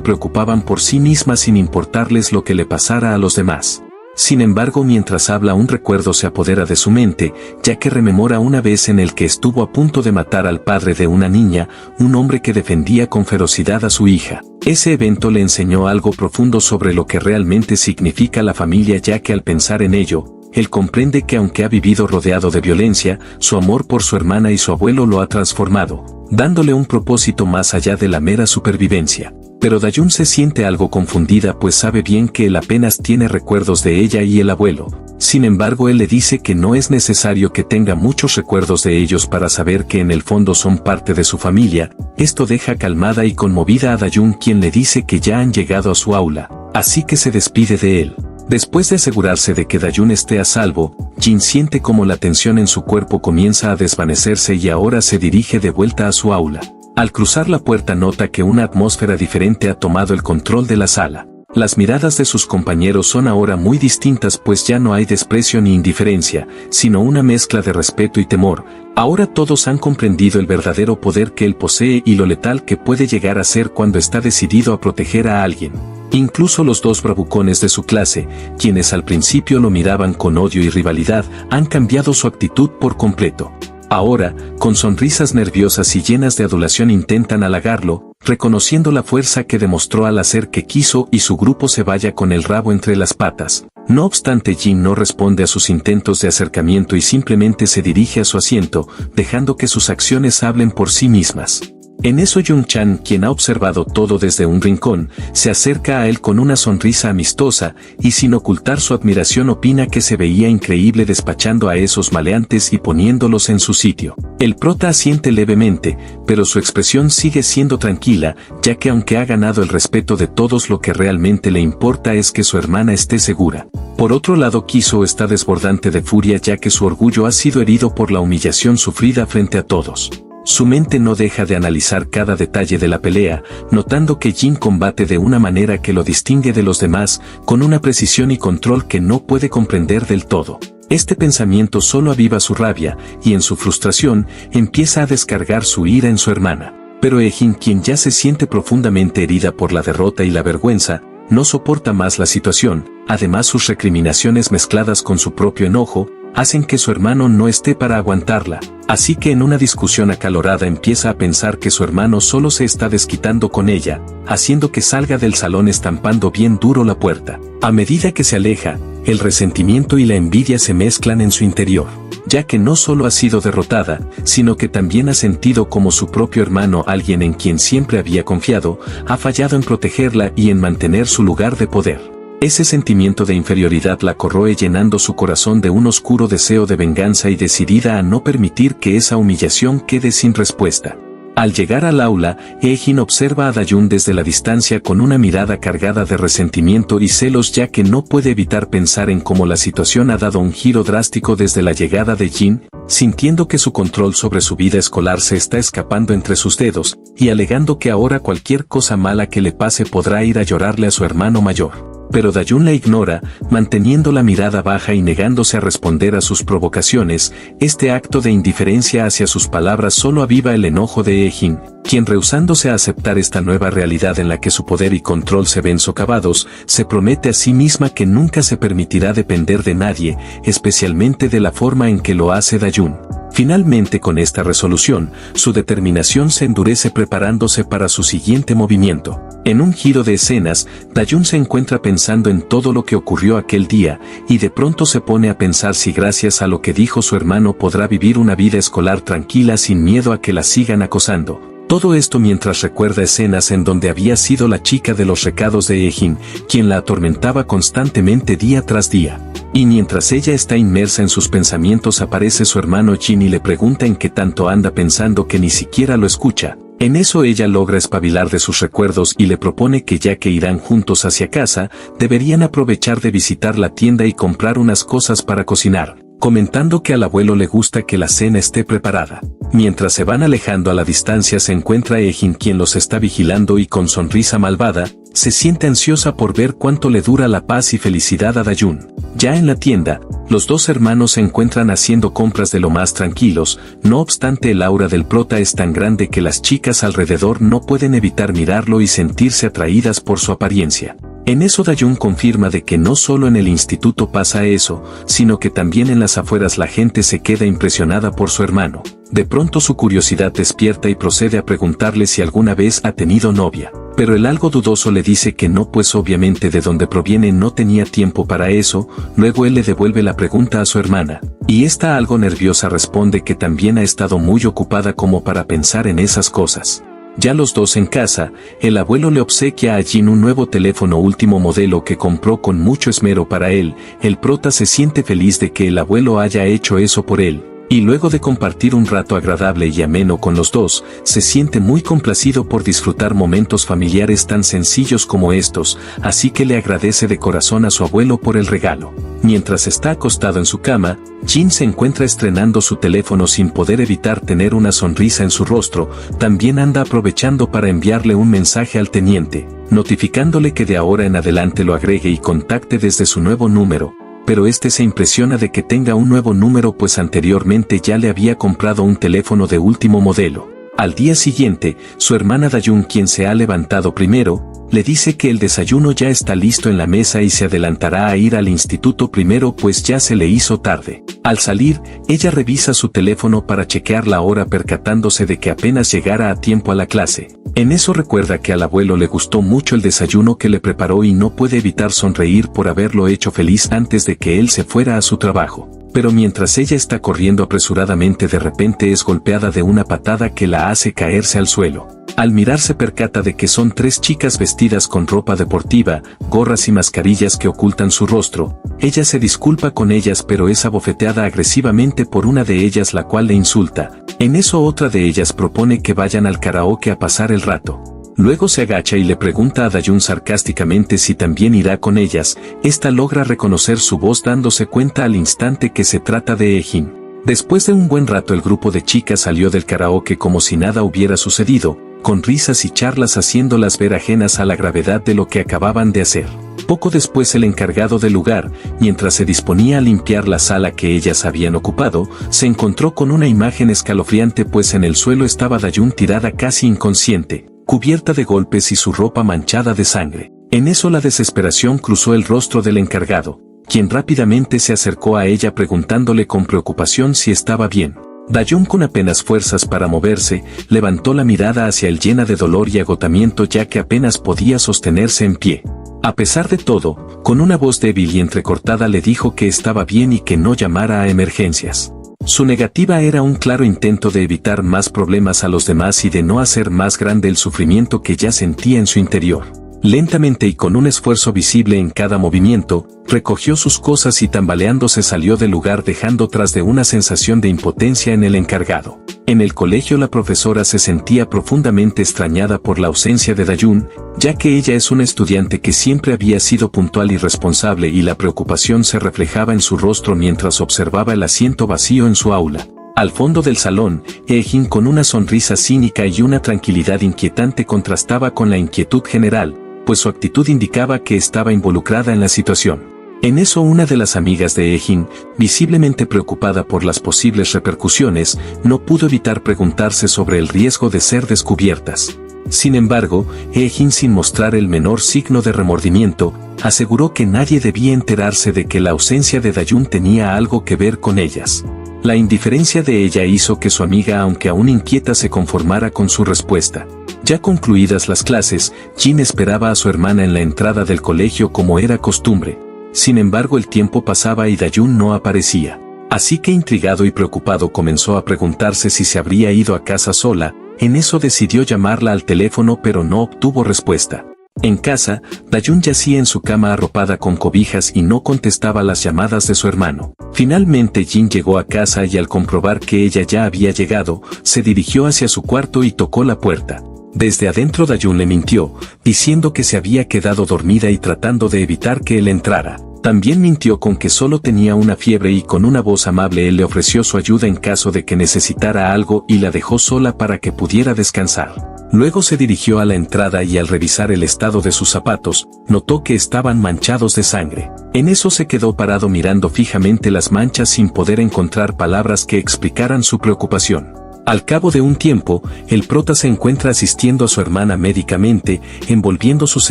preocupaban por sí mismas sin importarles lo que le pasara a los demás. Sin embargo, mientras habla un recuerdo se apodera de su mente, ya que rememora una vez en el que estuvo a punto de matar al padre de una niña, un hombre que defendía con ferocidad a su hija. Ese evento le enseñó algo profundo sobre lo que realmente significa la familia, ya que al pensar en ello, él comprende que aunque ha vivido rodeado de violencia, su amor por su hermana y su abuelo lo ha transformado, dándole un propósito más allá de la mera supervivencia. Pero Dayun se siente algo confundida pues sabe bien que él apenas tiene recuerdos de ella y el abuelo. Sin embargo, él le dice que no es necesario que tenga muchos recuerdos de ellos para saber que en el fondo son parte de su familia. Esto deja calmada y conmovida a Dayun, quien le dice que ya han llegado a su aula, así que se despide de él. Después de asegurarse de que Dayun esté a salvo, Jin siente como la tensión en su cuerpo comienza a desvanecerse y ahora se dirige de vuelta a su aula. Al cruzar la puerta nota que una atmósfera diferente ha tomado el control de la sala. Las miradas de sus compañeros son ahora muy distintas pues ya no hay desprecio ni indiferencia, sino una mezcla de respeto y temor. Ahora todos han comprendido el verdadero poder que él posee y lo letal que puede llegar a ser cuando está decidido a proteger a alguien. Incluso los dos bravucones de su clase, quienes al principio lo miraban con odio y rivalidad, han cambiado su actitud por completo. Ahora, con sonrisas nerviosas y llenas de adulación intentan halagarlo, reconociendo la fuerza que demostró al hacer que quiso y su grupo se vaya con el rabo entre las patas. No obstante, Jin no responde a sus intentos de acercamiento y simplemente se dirige a su asiento, dejando que sus acciones hablen por sí mismas. En eso Jung-chan, quien ha observado todo desde un rincón, se acerca a él con una sonrisa amistosa y sin ocultar su admiración opina que se veía increíble despachando a esos maleantes y poniéndolos en su sitio. El prota asiente levemente, pero su expresión sigue siendo tranquila, ya que aunque ha ganado el respeto de todos, lo que realmente le importa es que su hermana esté segura. Por otro lado, Kiso está desbordante de furia ya que su orgullo ha sido herido por la humillación sufrida frente a todos. Su mente no deja de analizar cada detalle de la pelea, notando que Jin combate de una manera que lo distingue de los demás, con una precisión y control que no puede comprender del todo. Este pensamiento solo aviva su rabia, y en su frustración, empieza a descargar su ira en su hermana. Pero Jin, quien ya se siente profundamente herida por la derrota y la vergüenza, no soporta más la situación. Además, sus recriminaciones mezcladas con su propio enojo, hacen que su hermano no esté para aguantarla, así que en una discusión acalorada empieza a pensar que su hermano solo se está desquitando con ella, haciendo que salga del salón estampando bien duro la puerta. A medida que se aleja, el resentimiento y la envidia se mezclan en su interior, ya que no solo ha sido derrotada, sino que también ha sentido como su propio hermano, alguien en quien siempre había confiado, ha fallado en protegerla y en mantener su lugar de poder. Ese sentimiento de inferioridad la corroe, llenando su corazón de un oscuro deseo de venganza y decidida a no permitir que esa humillación quede sin respuesta. Al llegar al aula, Jin observa a Dayun desde la distancia con una mirada cargada de resentimiento y celos, ya que no puede evitar pensar en cómo la situación ha dado un giro drástico desde la llegada de Jin, sintiendo que su control sobre su vida escolar se está escapando entre sus dedos, y alegando que ahora cualquier cosa mala que le pase podrá ir a llorarle a su hermano mayor. Pero Dayun la ignora, manteniendo la mirada baja y negándose a responder a sus provocaciones. Este acto de indiferencia hacia sus palabras solo aviva el enojo de Jin, quien, rehusándose a aceptar esta nueva realidad en la que su poder y control se ven socavados, se promete a sí misma que nunca se permitirá depender de nadie, especialmente de la forma en que lo hace Dayun. Finalmente, con esta resolución, su determinación se endurece preparándose para su siguiente movimiento. En un giro de escenas, Dayun se encuentra pensando en todo lo que ocurrió aquel día, y de pronto se pone a pensar si gracias a lo que dijo su hermano podrá vivir una vida escolar tranquila sin miedo a que la sigan acosando. Todo esto mientras recuerda escenas en donde había sido la chica de los recados de Jin, quien la atormentaba constantemente día tras día. Y mientras ella está inmersa en sus pensamientos, aparece su hermano Jin y le pregunta en qué tanto anda pensando que ni siquiera lo escucha. En eso ella logra espabilar de sus recuerdos y le propone que ya que irán juntos hacia casa, deberían aprovechar de visitar la tienda y comprar unas cosas para cocinar, comentando que al abuelo le gusta que la cena esté preparada. Mientras se van alejando a la distancia se encuentra Jin, quien los está vigilando y con sonrisa malvada, Se siente ansiosa por ver cuánto le dura la paz y felicidad a Dayun. Ya en la tienda, los dos hermanos se encuentran haciendo compras de lo más tranquilos, no obstante el aura del prota es tan grande que las chicas alrededor no pueden evitar mirarlo y sentirse atraídas por su apariencia. En eso Dayun confirma de que no solo en el instituto pasa eso, sino que también en las afueras la gente se queda impresionada por su hermano. De pronto su curiosidad despierta y procede a preguntarle si alguna vez ha tenido novia. Pero el algo dudoso le dice que no, pues obviamente de donde proviene no tenía tiempo para eso. Luego él le devuelve la pregunta a su hermana, y esta algo nerviosa responde que también ha estado muy ocupada como para pensar en esas cosas. Ya los dos en casa, el abuelo le obsequia a Jin un nuevo teléfono último modelo que compró con mucho esmero para él. El prota se siente feliz de que el abuelo haya hecho eso por él, y luego de compartir un rato agradable y ameno con los dos, se siente muy complacido por disfrutar momentos familiares tan sencillos como estos, así que le agradece de corazón a su abuelo por el regalo. Mientras está acostado en su cama, Jin se encuentra estrenando su teléfono sin poder evitar tener una sonrisa en su rostro. También anda aprovechando para enviarle un mensaje al teniente, notificándole que de ahora en adelante lo agregue y contacte desde su nuevo número. Pero este se impresiona de que tenga un nuevo número, pues anteriormente ya le había comprado un teléfono de último modelo. Al día siguiente, su hermana Dayun, quien se ha levantado primero, le dice que el desayuno ya está listo en la mesa y se adelantará a ir al instituto primero, pues ya se le hizo tarde. Al salir, ella revisa su teléfono para chequear la hora, percatándose de que apenas llegara a tiempo a la clase. En eso recuerda que al abuelo le gustó mucho el desayuno que le preparó y no puede evitar sonreír por haberlo hecho feliz antes de que él se fuera a su trabajo. Pero mientras ella está corriendo apresuradamente, de repente es golpeada de una patada que la hace caerse al suelo. Al mirar se percata de que son tres chicas vestidas con ropa deportiva, gorras y mascarillas que ocultan su rostro. Ella se disculpa con ellas, pero es abofeteada agresivamente por una de ellas, la cual le insulta. En eso otra de ellas propone que vayan al karaoke a pasar el rato. Luego se agacha y le pregunta a Dayun sarcásticamente si también irá con ellas. Esta logra reconocer su voz, dándose cuenta al instante que se trata de Ejin. Después de un buen rato el grupo de chicas salió del karaoke como si nada hubiera sucedido, con risas y charlas haciéndolas ver ajenas a la gravedad de lo que acababan de hacer. Poco después el encargado del lugar, mientras se disponía a limpiar la sala que ellas habían ocupado, se encontró con una imagen escalofriante, pues en el suelo estaba Dayun tirada casi inconsciente, cubierta de golpes y su ropa manchada de sangre. En eso la desesperación cruzó el rostro del encargado, quien rápidamente se acercó a ella preguntándole con preocupación si estaba bien. Dayun, con apenas fuerzas para moverse, levantó la mirada hacia él llena de dolor y agotamiento, ya que apenas podía sostenerse en pie. A pesar de todo, con una voz débil y entrecortada le dijo que estaba bien y que no llamara a emergencias. Su negativa era un claro intento de evitar más problemas a los demás y de no hacer más grande el sufrimiento que ya sentía en su interior. Lentamente y con un esfuerzo visible en cada movimiento, recogió sus cosas y tambaleándose salió del lugar, dejando tras de una sensación de impotencia en el encargado. En el colegio la profesora se sentía profundamente extrañada por la ausencia de Dayun, ya que ella es una estudiante que siempre había sido puntual y responsable, y la preocupación se reflejaba en su rostro mientras observaba el asiento vacío en su aula. Al fondo del salón, Ejin, con una sonrisa cínica y una tranquilidad inquietante, contrastaba con la inquietud general, pues su actitud indicaba que estaba involucrada en la situación. En eso una de las amigas de Ejin, visiblemente preocupada por las posibles repercusiones, no pudo evitar preguntarse sobre el riesgo de ser descubiertas. Sin embargo, Ejin, sin mostrar el menor signo de remordimiento, aseguró que nadie debía enterarse de que la ausencia de Dayun tenía algo que ver con ellas. La indiferencia de ella hizo que su amiga, aunque aún inquieta, se conformara con su respuesta. Ya concluidas las clases, Jin esperaba a su hermana en la entrada del colegio como era costumbre. Sin embargo, el tiempo pasaba y Dayun no aparecía. Así que, intrigado y preocupado, comenzó a preguntarse si se habría ido a casa sola. En eso decidió llamarla al teléfono, pero no obtuvo respuesta. En casa, Dayun yacía en su cama arropada con cobijas y no contestaba las llamadas de su hermano. Finalmente Jin llegó a casa y al comprobar que ella ya había llegado, se dirigió hacia su cuarto y tocó la puerta. Desde adentro Dayun le mintió, diciendo que se había quedado dormida y tratando de evitar que él entrara. También mintió con que solo tenía una fiebre y con una voz amable él le ofreció su ayuda en caso de que necesitara algo y la dejó sola para que pudiera descansar. Luego se dirigió a la entrada y al revisar el estado de sus zapatos, notó que estaban manchados de sangre. En eso se quedó parado mirando fijamente las manchas sin poder encontrar palabras que explicaran su preocupación. Al cabo de un tiempo, el prota se encuentra asistiendo a su hermana médicamente, envolviendo sus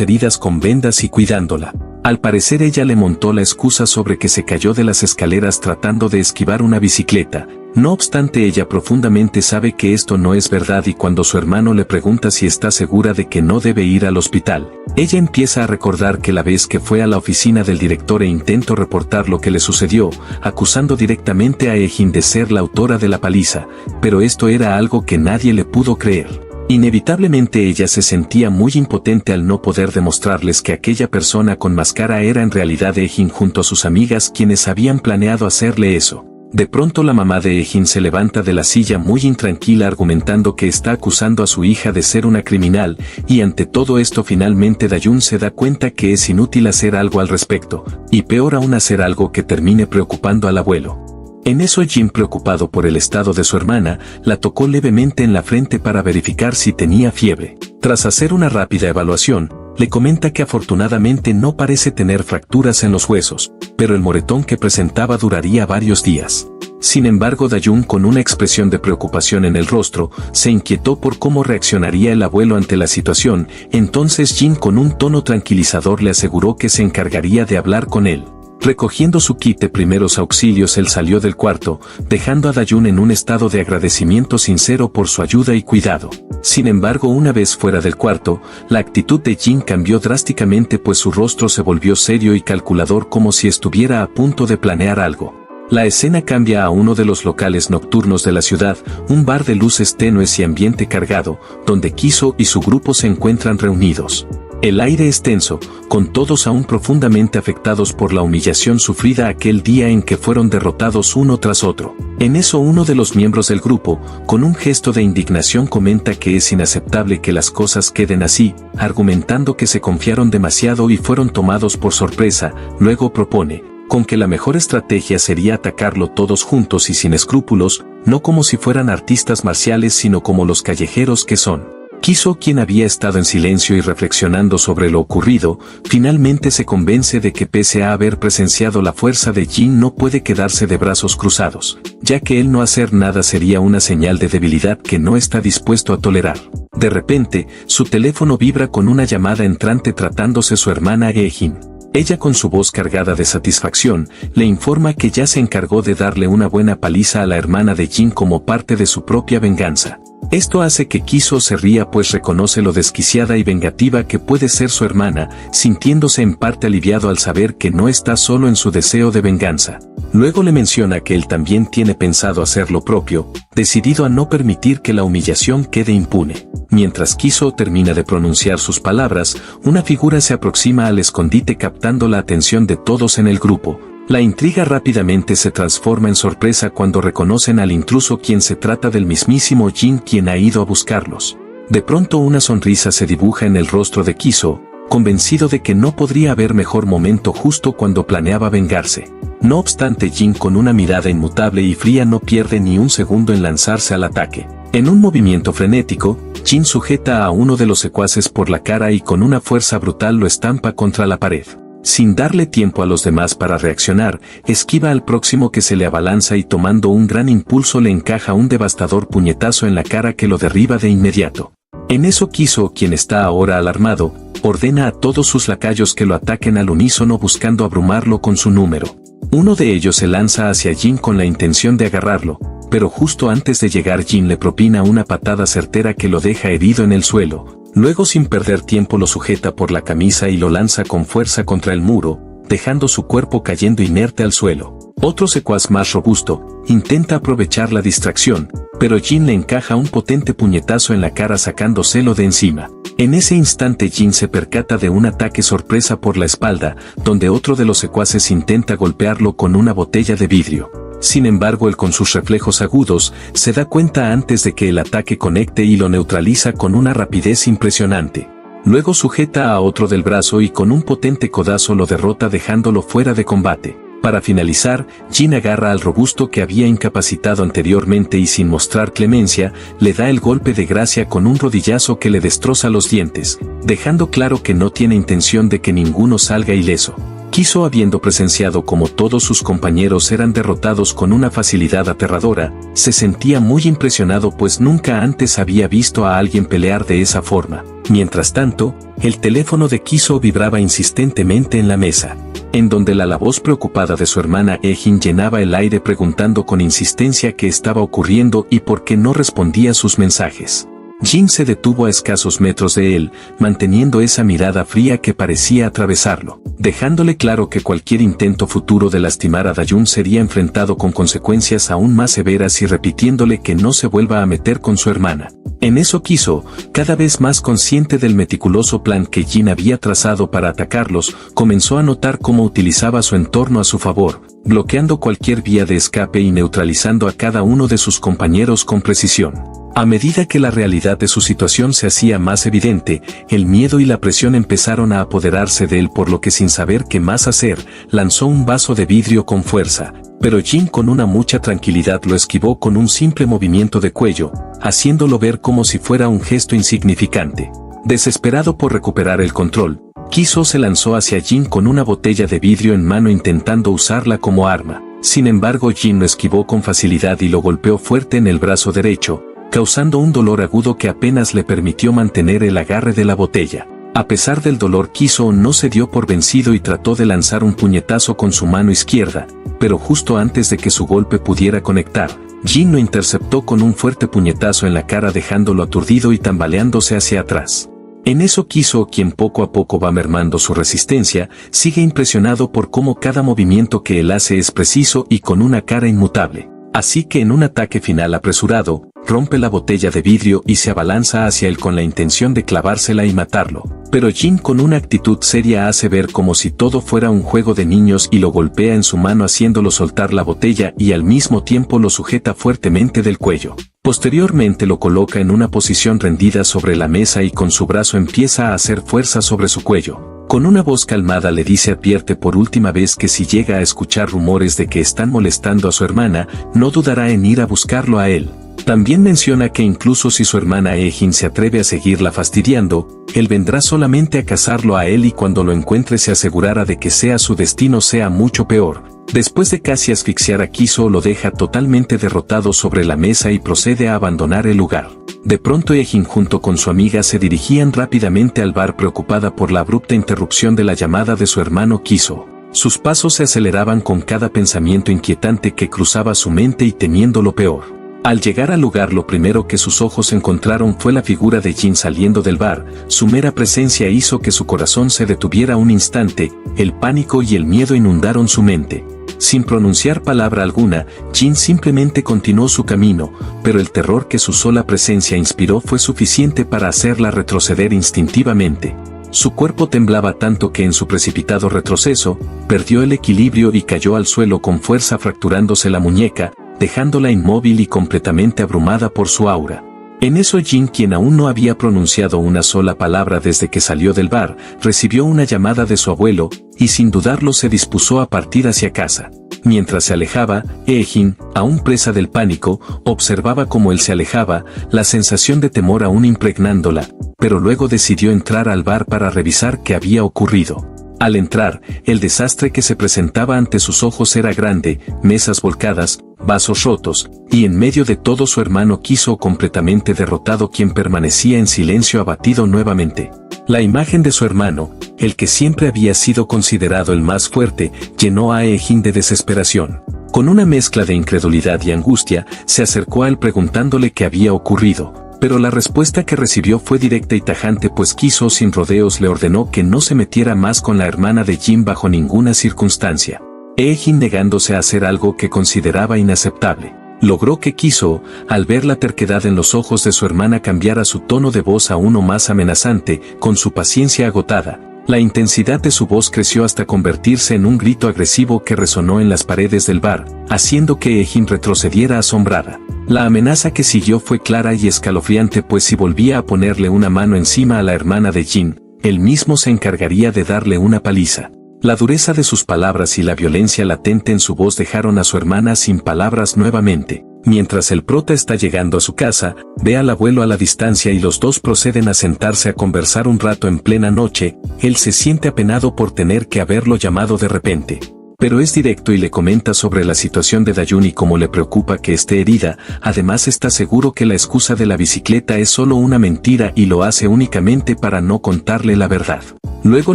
heridas con vendas y cuidándola. Al parecer ella le montó la excusa sobre que se cayó de las escaleras tratando de esquivar una bicicleta. No obstante, ella profundamente sabe que esto no es verdad, y cuando su hermano le pregunta si está segura de que no debe ir al hospital, ella empieza a recordar que la vez que fue a la oficina del director e intentó reportar lo que le sucedió, acusando directamente a Ejin de ser la autora de la paliza, pero esto era algo que nadie le pudo creer. Inevitablemente ella se sentía muy impotente al no poder demostrarles que aquella persona con máscara era en realidad Ejin junto a sus amigas quienes habían planeado hacerle eso. De pronto la mamá de Ejin se levanta de la silla muy intranquila argumentando que está acusando a su hija de ser una criminal, y ante todo esto finalmente Dayun se da cuenta que es inútil hacer algo al respecto, y peor aún hacer algo que termine preocupando al abuelo. En eso Jin, preocupado por el estado de su hermana, la tocó levemente en la frente para verificar si tenía fiebre. Tras hacer una rápida evaluación, le comenta que afortunadamente no parece tener fracturas en los huesos, pero el moretón que presentaba duraría varios días. Sin embargo, Dayun, con una expresión de preocupación en el rostro, se inquietó por cómo reaccionaría el abuelo ante la situación. Entonces Jin, con un tono tranquilizador, le aseguró que se encargaría de hablar con él. Recogiendo su kit de primeros auxilios, él salió del cuarto, dejando a Dayun en un estado de agradecimiento sincero por su ayuda y cuidado. Sin embargo, una vez fuera del cuarto, la actitud de Jin cambió drásticamente, pues su rostro se volvió serio y calculador, como si estuviera a punto de planear algo. La escena cambia a uno de los locales nocturnos de la ciudad, un bar de luces tenues y ambiente cargado, donde Kiso y su grupo se encuentran reunidos. El aire es tenso, con todos aún profundamente afectados por la humillación sufrida aquel día en que fueron derrotados uno tras otro. En eso uno de los miembros del grupo, con un gesto de indignación, comenta que es inaceptable que las cosas queden así, argumentando que se confiaron demasiado y fueron tomados por sorpresa. Luego propone, con que la mejor estrategia sería atacarlo todos juntos y sin escrúpulos, no como si fueran artistas marciales sino como los callejeros que son. Kiso, quien había estado en silencio y reflexionando sobre lo ocurrido, finalmente se convence de que pese a haber presenciado la fuerza de Jin no puede quedarse de brazos cruzados, ya que el no hacer nada sería una señal de debilidad que no está dispuesto a tolerar. De repente, su teléfono vibra con una llamada entrante tratándose su hermana Ejin. Ella, con su voz cargada de satisfacción, le informa que ya se encargó de darle una buena paliza a la hermana de Jin como parte de su propia venganza. Esto hace que Kiso se ría, pues reconoce lo desquiciada y vengativa que puede ser su hermana, sintiéndose en parte aliviado al saber que no está solo en su deseo de venganza. Luego le menciona que él también tiene pensado hacer lo propio, decidido a no permitir que la humillación quede impune. Mientras Kiso termina de pronunciar sus palabras, una figura se aproxima al escondite captando la atención de todos en el grupo. La intriga rápidamente se transforma en sorpresa cuando reconocen al intruso, quien se trata del mismísimo Jin, quien ha ido a buscarlos. De pronto una sonrisa se dibuja en el rostro de Kiso, convencido de que no podría haber mejor momento justo cuando planeaba vengarse. No obstante, Jin, con una mirada inmutable y fría, no pierde ni un segundo en lanzarse al ataque. En un movimiento frenético, Jin sujeta a uno de los secuaces por la cara y con una fuerza brutal lo estampa contra la pared. Sin darle tiempo a los demás para reaccionar, esquiva al próximo que se le abalanza y, tomando un gran impulso, le encaja un devastador puñetazo en la cara que lo derriba de inmediato. En eso Kiso, quien está ahora alarmado, ordena a todos sus lacayos que lo ataquen al unísono, buscando abrumarlo con su número. Uno de ellos se lanza hacia Jin con la intención de agarrarlo, pero justo antes de llegar Jin le propina una patada certera que lo deja herido en el suelo. Luego, sin perder tiempo, lo sujeta por la camisa y lo lanza con fuerza contra el muro, dejando su cuerpo cayendo inerte al suelo. Otro secuaz más robusto intenta aprovechar la distracción, pero Jin le encaja un potente puñetazo en la cara sacándoselo de encima. En ese instante Jin se percata de un ataque sorpresa por la espalda, donde otro de los secuaces intenta golpearlo con una botella de vidrio. Sin embargo, él, con sus reflejos agudos, se da cuenta antes de que el ataque conecte y lo neutraliza con una rapidez impresionante. Luego sujeta a otro del brazo y con un potente codazo lo derrota, dejándolo fuera de combate. Para finalizar, Jin agarra al robusto que había incapacitado anteriormente y sin mostrar clemencia, le da el golpe de gracia con un rodillazo que le destroza los dientes, dejando claro que no tiene intención de que ninguno salga ileso. Kiso, habiendo presenciado como todos sus compañeros eran derrotados con una facilidad aterradora, se sentía muy impresionado pues nunca antes había visto a alguien pelear de esa forma. Mientras tanto, el teléfono de Kiso vibraba insistentemente en la mesa, en donde la voz preocupada de su hermana Ejin llenaba el aire preguntando con insistencia qué estaba ocurriendo y por qué no respondía sus mensajes. Jin se detuvo a escasos metros de él, manteniendo esa mirada fría que parecía atravesarlo, dejándole claro que cualquier intento futuro de lastimar a Dayun sería enfrentado con consecuencias aún más severas y repitiéndole que no se vuelva a meter con su hermana. En eso Kiso, cada vez más consciente del meticuloso plan que Jin había trazado para atacarlos, comenzó a notar cómo utilizaba su entorno a su favor, bloqueando cualquier vía de escape y neutralizando a cada uno de sus compañeros con precisión. A medida que la realidad de su situación se hacía más evidente, el miedo y la presión empezaron a apoderarse de él, por lo que sin saber qué más hacer, lanzó un vaso de vidrio con fuerza, pero Jin con una mucha tranquilidad lo esquivó con un simple movimiento de cuello, haciéndolo ver como si fuera un gesto insignificante. Desesperado por recuperar el control, Kiso se lanzó hacia Jin con una botella de vidrio en mano intentando usarla como arma. Sin embargo, Jin lo esquivó con facilidad y lo golpeó fuerte en el brazo derecho, causando un dolor agudo que apenas le permitió mantener el agarre de la botella. A pesar del dolor, Kiso no se dio por vencido y trató de lanzar un puñetazo con su mano izquierda, pero justo antes de que su golpe pudiera conectar, Jin lo interceptó con un fuerte puñetazo en la cara dejándolo aturdido y tambaleándose hacia atrás. En eso Kiso, quien poco a poco va mermando su resistencia, sigue impresionado por cómo cada movimiento que él hace es preciso y con una cara inmutable. Así que en un ataque final apresurado, rompe la botella de vidrio y se abalanza hacia él con la intención de clavársela y matarlo. Pero Jin con una actitud seria hace ver como si todo fuera un juego de niños y lo golpea en su mano haciéndolo soltar la botella y al mismo tiempo lo sujeta fuertemente del cuello. Posteriormente lo coloca en una posición rendida sobre la mesa y con su brazo empieza a hacer fuerza sobre su cuello. Con una voz calmada le advierte por última vez que si llega a escuchar rumores de que están molestando a su hermana, no dudará en ir a buscarlo a él. También menciona que incluso si su hermana Ejin se atreve a seguirla fastidiando, él vendrá solamente a cazarlo a él y cuando lo encuentre se asegurará de que sea su destino sea mucho peor. Después de casi asfixiar a Kiso, lo deja totalmente derrotado sobre la mesa y procede a abandonar el lugar. De pronto Ejin junto con su amiga se dirigían rápidamente al bar preocupada por la abrupta interrupción de la llamada de su hermano Kiso. Sus pasos se aceleraban con cada pensamiento inquietante que cruzaba su mente y temiendo lo peor. Al llegar al lugar, lo primero que sus ojos encontraron fue la figura de Jin saliendo del bar. Su mera presencia hizo que su corazón se detuviera un instante, el pánico y el miedo inundaron su mente. Sin pronunciar palabra alguna, Jin simplemente continuó su camino, pero el terror que su sola presencia inspiró fue suficiente para hacerla retroceder instintivamente. Su cuerpo temblaba tanto que en su precipitado retroceso, perdió el equilibrio y cayó al suelo con fuerza fracturándose la muñeca, dejándola inmóvil y completamente abrumada por su aura. En eso Jin, quien aún no había pronunciado una sola palabra desde que salió del bar, recibió una llamada de su abuelo, y sin dudarlo se dispuso a partir hacia casa. Mientras se alejaba, Ejin, aún presa del pánico, observaba cómo él se alejaba, la sensación de temor aún impregnándola, pero luego decidió entrar al bar para revisar qué había ocurrido. Al entrar, el desastre que se presentaba ante sus ojos era grande, mesas volcadas, vasos rotos, y en medio de todo su hermano Kiso completamente derrotado, quien permanecía en silencio abatido nuevamente. La imagen de su hermano, el que siempre había sido considerado el más fuerte, llenó a Ejin de desesperación. Con una mezcla de incredulidad y angustia, se acercó a él preguntándole qué había ocurrido. Pero la respuesta que recibió fue directa y tajante, pues Kiso sin rodeos le ordenó que no se metiera más con la hermana de Jin bajo ninguna circunstancia. Ejin, negándose a hacer algo que consideraba inaceptable, logró que Kiso, al ver la terquedad en los ojos de su hermana, cambiara su tono de voz a uno más amenazante. Con su paciencia agotada, la intensidad de su voz creció hasta convertirse en un grito agresivo que resonó en las paredes del bar, haciendo que Ejin retrocediera asombrada. La amenaza que siguió fue clara y escalofriante, pues si volvía a ponerle una mano encima a la hermana de Jin, él mismo se encargaría de darle una paliza. La dureza de sus palabras y la violencia latente en su voz dejaron a su hermana sin palabras nuevamente. Mientras el prota está llegando a su casa, ve al abuelo a la distancia y los dos proceden a sentarse a conversar un rato en plena noche. Él se siente apenado por tener que haberlo llamado de repente. Pero es directo y le comenta sobre la situación de Dayun y cómo le preocupa que esté herida. Además está seguro que la excusa de la bicicleta es solo una mentira y lo hace únicamente para no contarle la verdad. Luego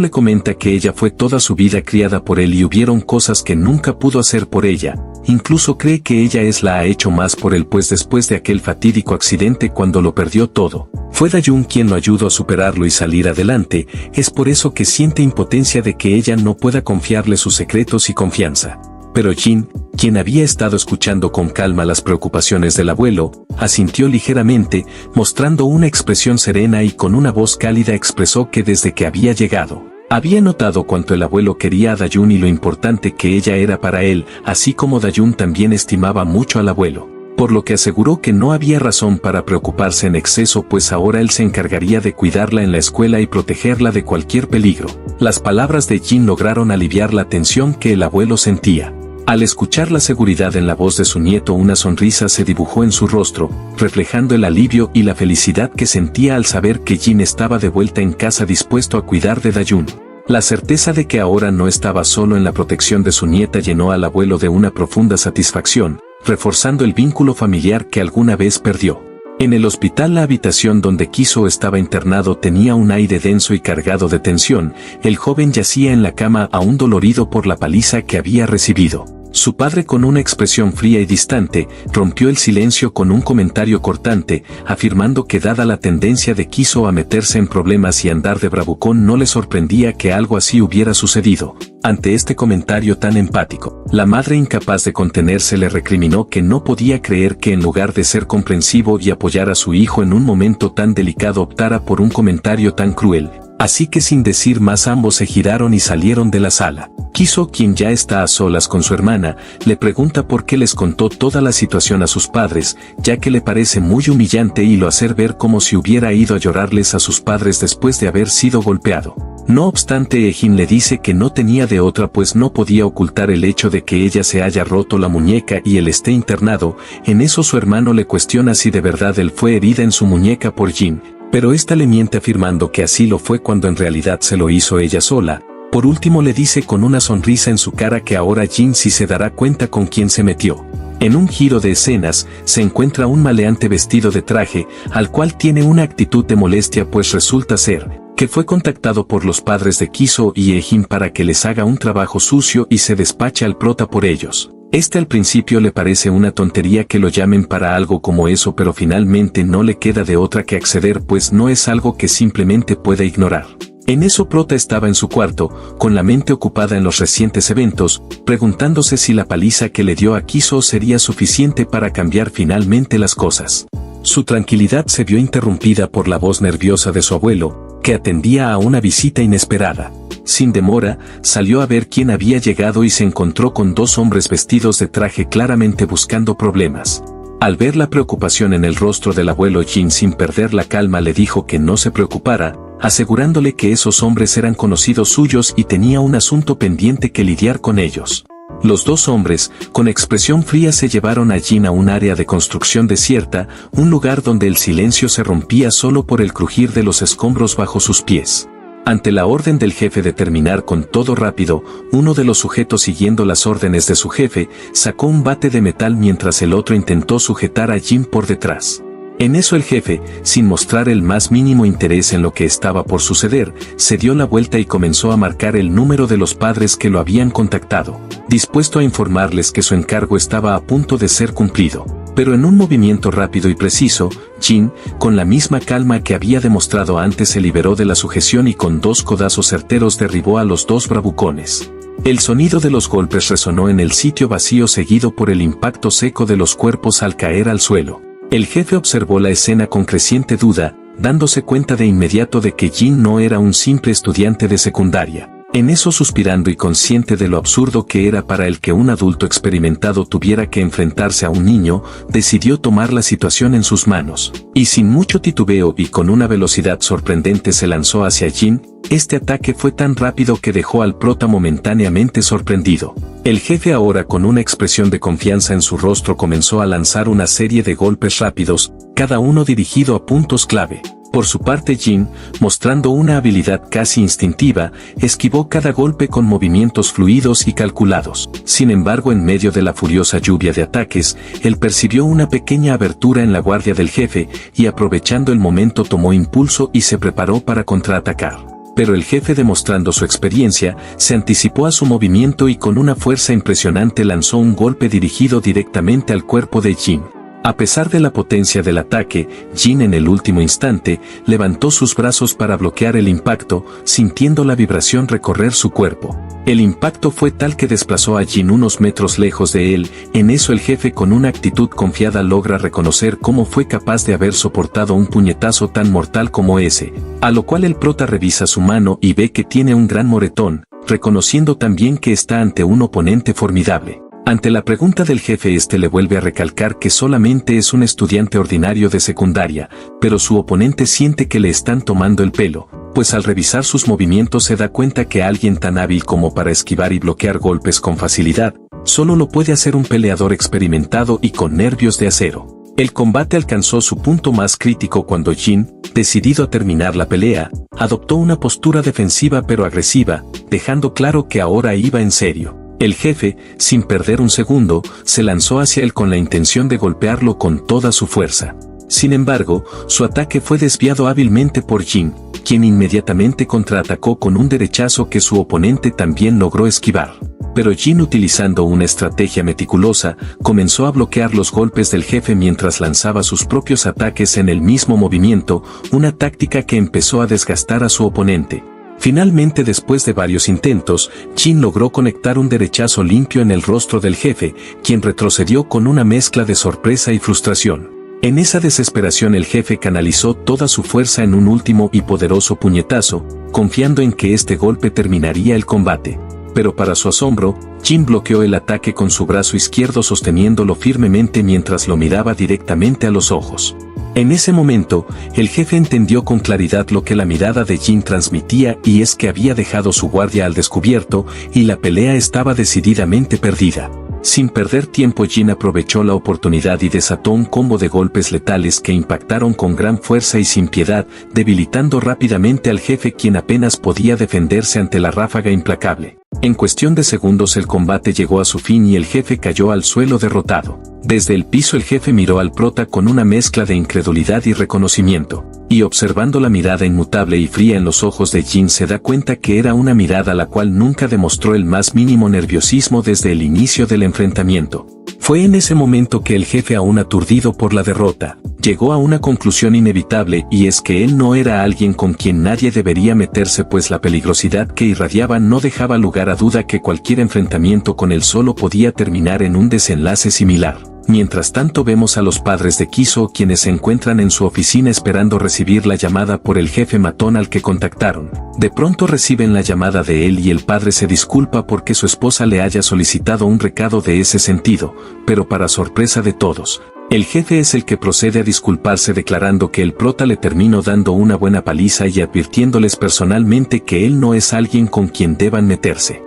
le comenta que ella fue toda su vida criada por él y hubieron cosas que nunca pudo hacer por ella. Incluso cree que ella la ha hecho más por él, pues después de aquel fatídico accidente cuando lo perdió todo, fue Dayun quien lo ayudó a superarlo y salir adelante. Es por eso que siente impotencia de que ella no pueda confiarle sus secretos y confianza. Pero Jin, quien había estado escuchando con calma las preocupaciones del abuelo, asintió ligeramente, mostrando una expresión serena y con una voz cálida expresó que desde que había llegado, había notado cuánto el abuelo quería a Dayun y lo importante que ella era para él, así como Dayun también estimaba mucho al abuelo. Por lo que aseguró que no había razón para preocuparse en exceso, pues ahora él se encargaría de cuidarla en la escuela y protegerla de cualquier peligro. Las palabras de Jin lograron aliviar la tensión que el abuelo sentía. Al escuchar la seguridad en la voz de su nieto, una sonrisa se dibujó en su rostro, reflejando el alivio y la felicidad que sentía al saber que Jin estaba de vuelta en casa dispuesto a cuidar de Dayun. La certeza de que ahora no estaba solo en la protección de su nieta llenó al abuelo de una profunda satisfacción, reforzando el vínculo familiar que alguna vez perdió. En el hospital, la habitación donde Kiso estaba internado tenía un aire denso y cargado de tensión. El joven yacía en la cama aún dolorido por la paliza que había recibido. Su padre, con una expresión fría y distante, rompió el silencio con un comentario cortante, afirmando que dada la tendencia de Kiso a meterse en problemas y andar de bravucón, no le sorprendía que algo así hubiera sucedido. Ante este comentario tan empático, la madre, incapaz de contenerse, le recriminó que no podía creer que en lugar de ser comprensivo y apoyar a su hijo en un momento tan delicado optara por un comentario tan cruel. Así que sin decir más ambos se giraron y salieron de la sala. Kiso, quien ya está a solas con su hermana, le pregunta por qué les contó toda la situación a sus padres, ya que le parece muy humillante y lo hace ver como si hubiera ido a llorarles a sus padres después de haber sido golpeado. No obstante, Ejin le dice que no tenía de otra, pues no podía ocultar el hecho de que ella se haya roto la muñeca y él esté internado. En eso su hermano le cuestiona si de verdad él fue herida en su muñeca por Jin, pero esta le miente afirmando que así lo fue cuando en realidad se lo hizo ella sola. Por último le dice con una sonrisa en su cara que ahora Jin sí se dará cuenta con quién se metió. En un giro de escenas, se encuentra un maleante vestido de traje, al cual tiene una actitud de molestia, pues resulta ser que fue contactado por los padres de Kiso y Ejin para que les haga un trabajo sucio y se despache al prota por ellos. Al principio le parece una tontería que lo llamen para algo como eso, pero finalmente no le queda de otra que acceder, pues no es algo que simplemente pueda ignorar. En eso Prota estaba en su cuarto, con la mente ocupada en los recientes eventos, preguntándose si la paliza que le dio a Kiso sería suficiente para cambiar finalmente las cosas. Su tranquilidad se vio interrumpida por la voz nerviosa de su abuelo, que atendía a una visita inesperada. Sin demora, salió a ver quién había llegado y se encontró con dos hombres vestidos de traje, claramente buscando problemas. Al ver la preocupación en el rostro del abuelo, Jin, sin perder la calma, le dijo que no se preocupara, asegurándole que esos hombres eran conocidos suyos y tenía un asunto pendiente que lidiar con ellos. Los dos hombres, con expresión fría, se llevaron a Jin a un área de construcción desierta, un lugar donde el silencio se rompía solo por el crujir de los escombros bajo sus pies. Ante la orden del jefe de terminar con todo rápido, uno de los sujetos, siguiendo las órdenes de su jefe, sacó un bate de metal mientras el otro intentó sujetar a Jin por detrás. En eso el jefe, sin mostrar el más mínimo interés en lo que estaba por suceder, se dio la vuelta y comenzó a marcar el número de los padres que lo habían contactado, dispuesto a informarles que su encargo estaba a punto de ser cumplido. Pero en un movimiento rápido y preciso, Jin, con la misma calma que había demostrado antes, se liberó de la sujeción y con dos codazos certeros derribó a los dos bravucones. El sonido de los golpes resonó en el sitio vacío, seguido por el impacto seco de los cuerpos al caer al suelo. El jefe observó la escena con creciente duda, dándose cuenta de inmediato de que Jin no era un simple estudiante de secundaria. En eso, suspirando y consciente de lo absurdo que era para él que un adulto experimentado tuviera que enfrentarse a un niño, decidió tomar la situación en sus manos, y sin mucho titubeo y con una velocidad sorprendente se lanzó hacia Jin. Este ataque fue tan rápido que dejó al prota momentáneamente sorprendido. El jefe, ahora con una expresión de confianza en su rostro, comenzó a lanzar una serie de golpes rápidos, cada uno dirigido a puntos clave. Por su parte, Jin, mostrando una habilidad casi instintiva, esquivó cada golpe con movimientos fluidos y calculados. Sin embargo, en medio de la furiosa lluvia de ataques, él percibió una pequeña abertura en la guardia del jefe y, aprovechando el momento, tomó impulso y se preparó para contraatacar. Pero el jefe, demostrando su experiencia, se anticipó a su movimiento y con una fuerza impresionante lanzó un golpe dirigido directamente al cuerpo de Jin. A pesar de la potencia del ataque, Jin en el último instante levantó sus brazos para bloquear el impacto, sintiendo la vibración recorrer su cuerpo. El impacto fue tal que desplazó a Jin unos metros lejos de él. En eso el jefe, con una actitud confiada, logra reconocer cómo fue capaz de haber soportado un puñetazo tan mortal como ese, a lo cual el prota revisa su mano y ve que tiene un gran moretón, reconociendo también que está ante un oponente formidable. Ante la pregunta del jefe, este le vuelve a recalcar que solamente es un estudiante ordinario de secundaria, pero su oponente siente que le están tomando el pelo, pues al revisar sus movimientos se da cuenta que alguien tan hábil como para esquivar y bloquear golpes con facilidad, solo lo puede hacer un peleador experimentado y con nervios de acero. El combate alcanzó su punto más crítico cuando Jin, decidido a terminar la pelea, adoptó una postura defensiva pero agresiva, dejando claro que ahora iba en serio. El jefe, sin perder un segundo, se lanzó hacia él con la intención de golpearlo con toda su fuerza. Sin embargo, su ataque fue desviado hábilmente por Jin, quien inmediatamente contraatacó con un derechazo que su oponente también logró esquivar. Pero Jin, utilizando una estrategia meticulosa, comenzó a bloquear los golpes del jefe mientras lanzaba sus propios ataques en el mismo movimiento, una táctica que empezó a desgastar a su oponente. Finalmente, después de varios intentos, Jin logró conectar un derechazo limpio en el rostro del jefe, quien retrocedió con una mezcla de sorpresa y frustración. En esa desesperación, el jefe canalizó toda su fuerza en un último y poderoso puñetazo, confiando en que este golpe terminaría el combate. Pero para su asombro, Jin bloqueó el ataque con su brazo izquierdo, sosteniéndolo firmemente mientras lo miraba directamente a los ojos. En ese momento, el jefe entendió con claridad lo que la mirada de Jin transmitía, y es que había dejado su guardia al descubierto y la pelea estaba decididamente perdida. Sin perder tiempo, Jin aprovechó la oportunidad y desató un combo de golpes letales que impactaron con gran fuerza y sin piedad, debilitando rápidamente al jefe, quien apenas podía defenderse ante la ráfaga implacable. En cuestión de segundos el combate llegó a su fin y el jefe cayó al suelo derrotado. Desde el piso el jefe miró al prota con una mezcla de incredulidad y reconocimiento, y observando la mirada inmutable y fría en los ojos de Jin se da cuenta que era una mirada la cual nunca demostró el más mínimo nerviosismo desde el inicio del enfrentamiento. Fue en ese momento que el jefe, aún aturdido por la derrota, llegó a una conclusión inevitable, y es que él no era alguien con quien nadie debería meterse, pues la peligrosidad que irradiaba no dejaba lugar a duda que cualquier enfrentamiento con él solo podía terminar en un desenlace similar. Mientras tanto, vemos a los padres de Kiso, quienes se encuentran en su oficina esperando recibir la llamada por el jefe matón al que contactaron. De pronto reciben la llamada de él y el padre se disculpa porque su esposa le haya solicitado un recado de ese sentido, pero para sorpresa de todos, el jefe es el que procede a disculparse, declarando que el prota le terminó dando una buena paliza y advirtiéndoles personalmente que él no es alguien con quien deban meterse.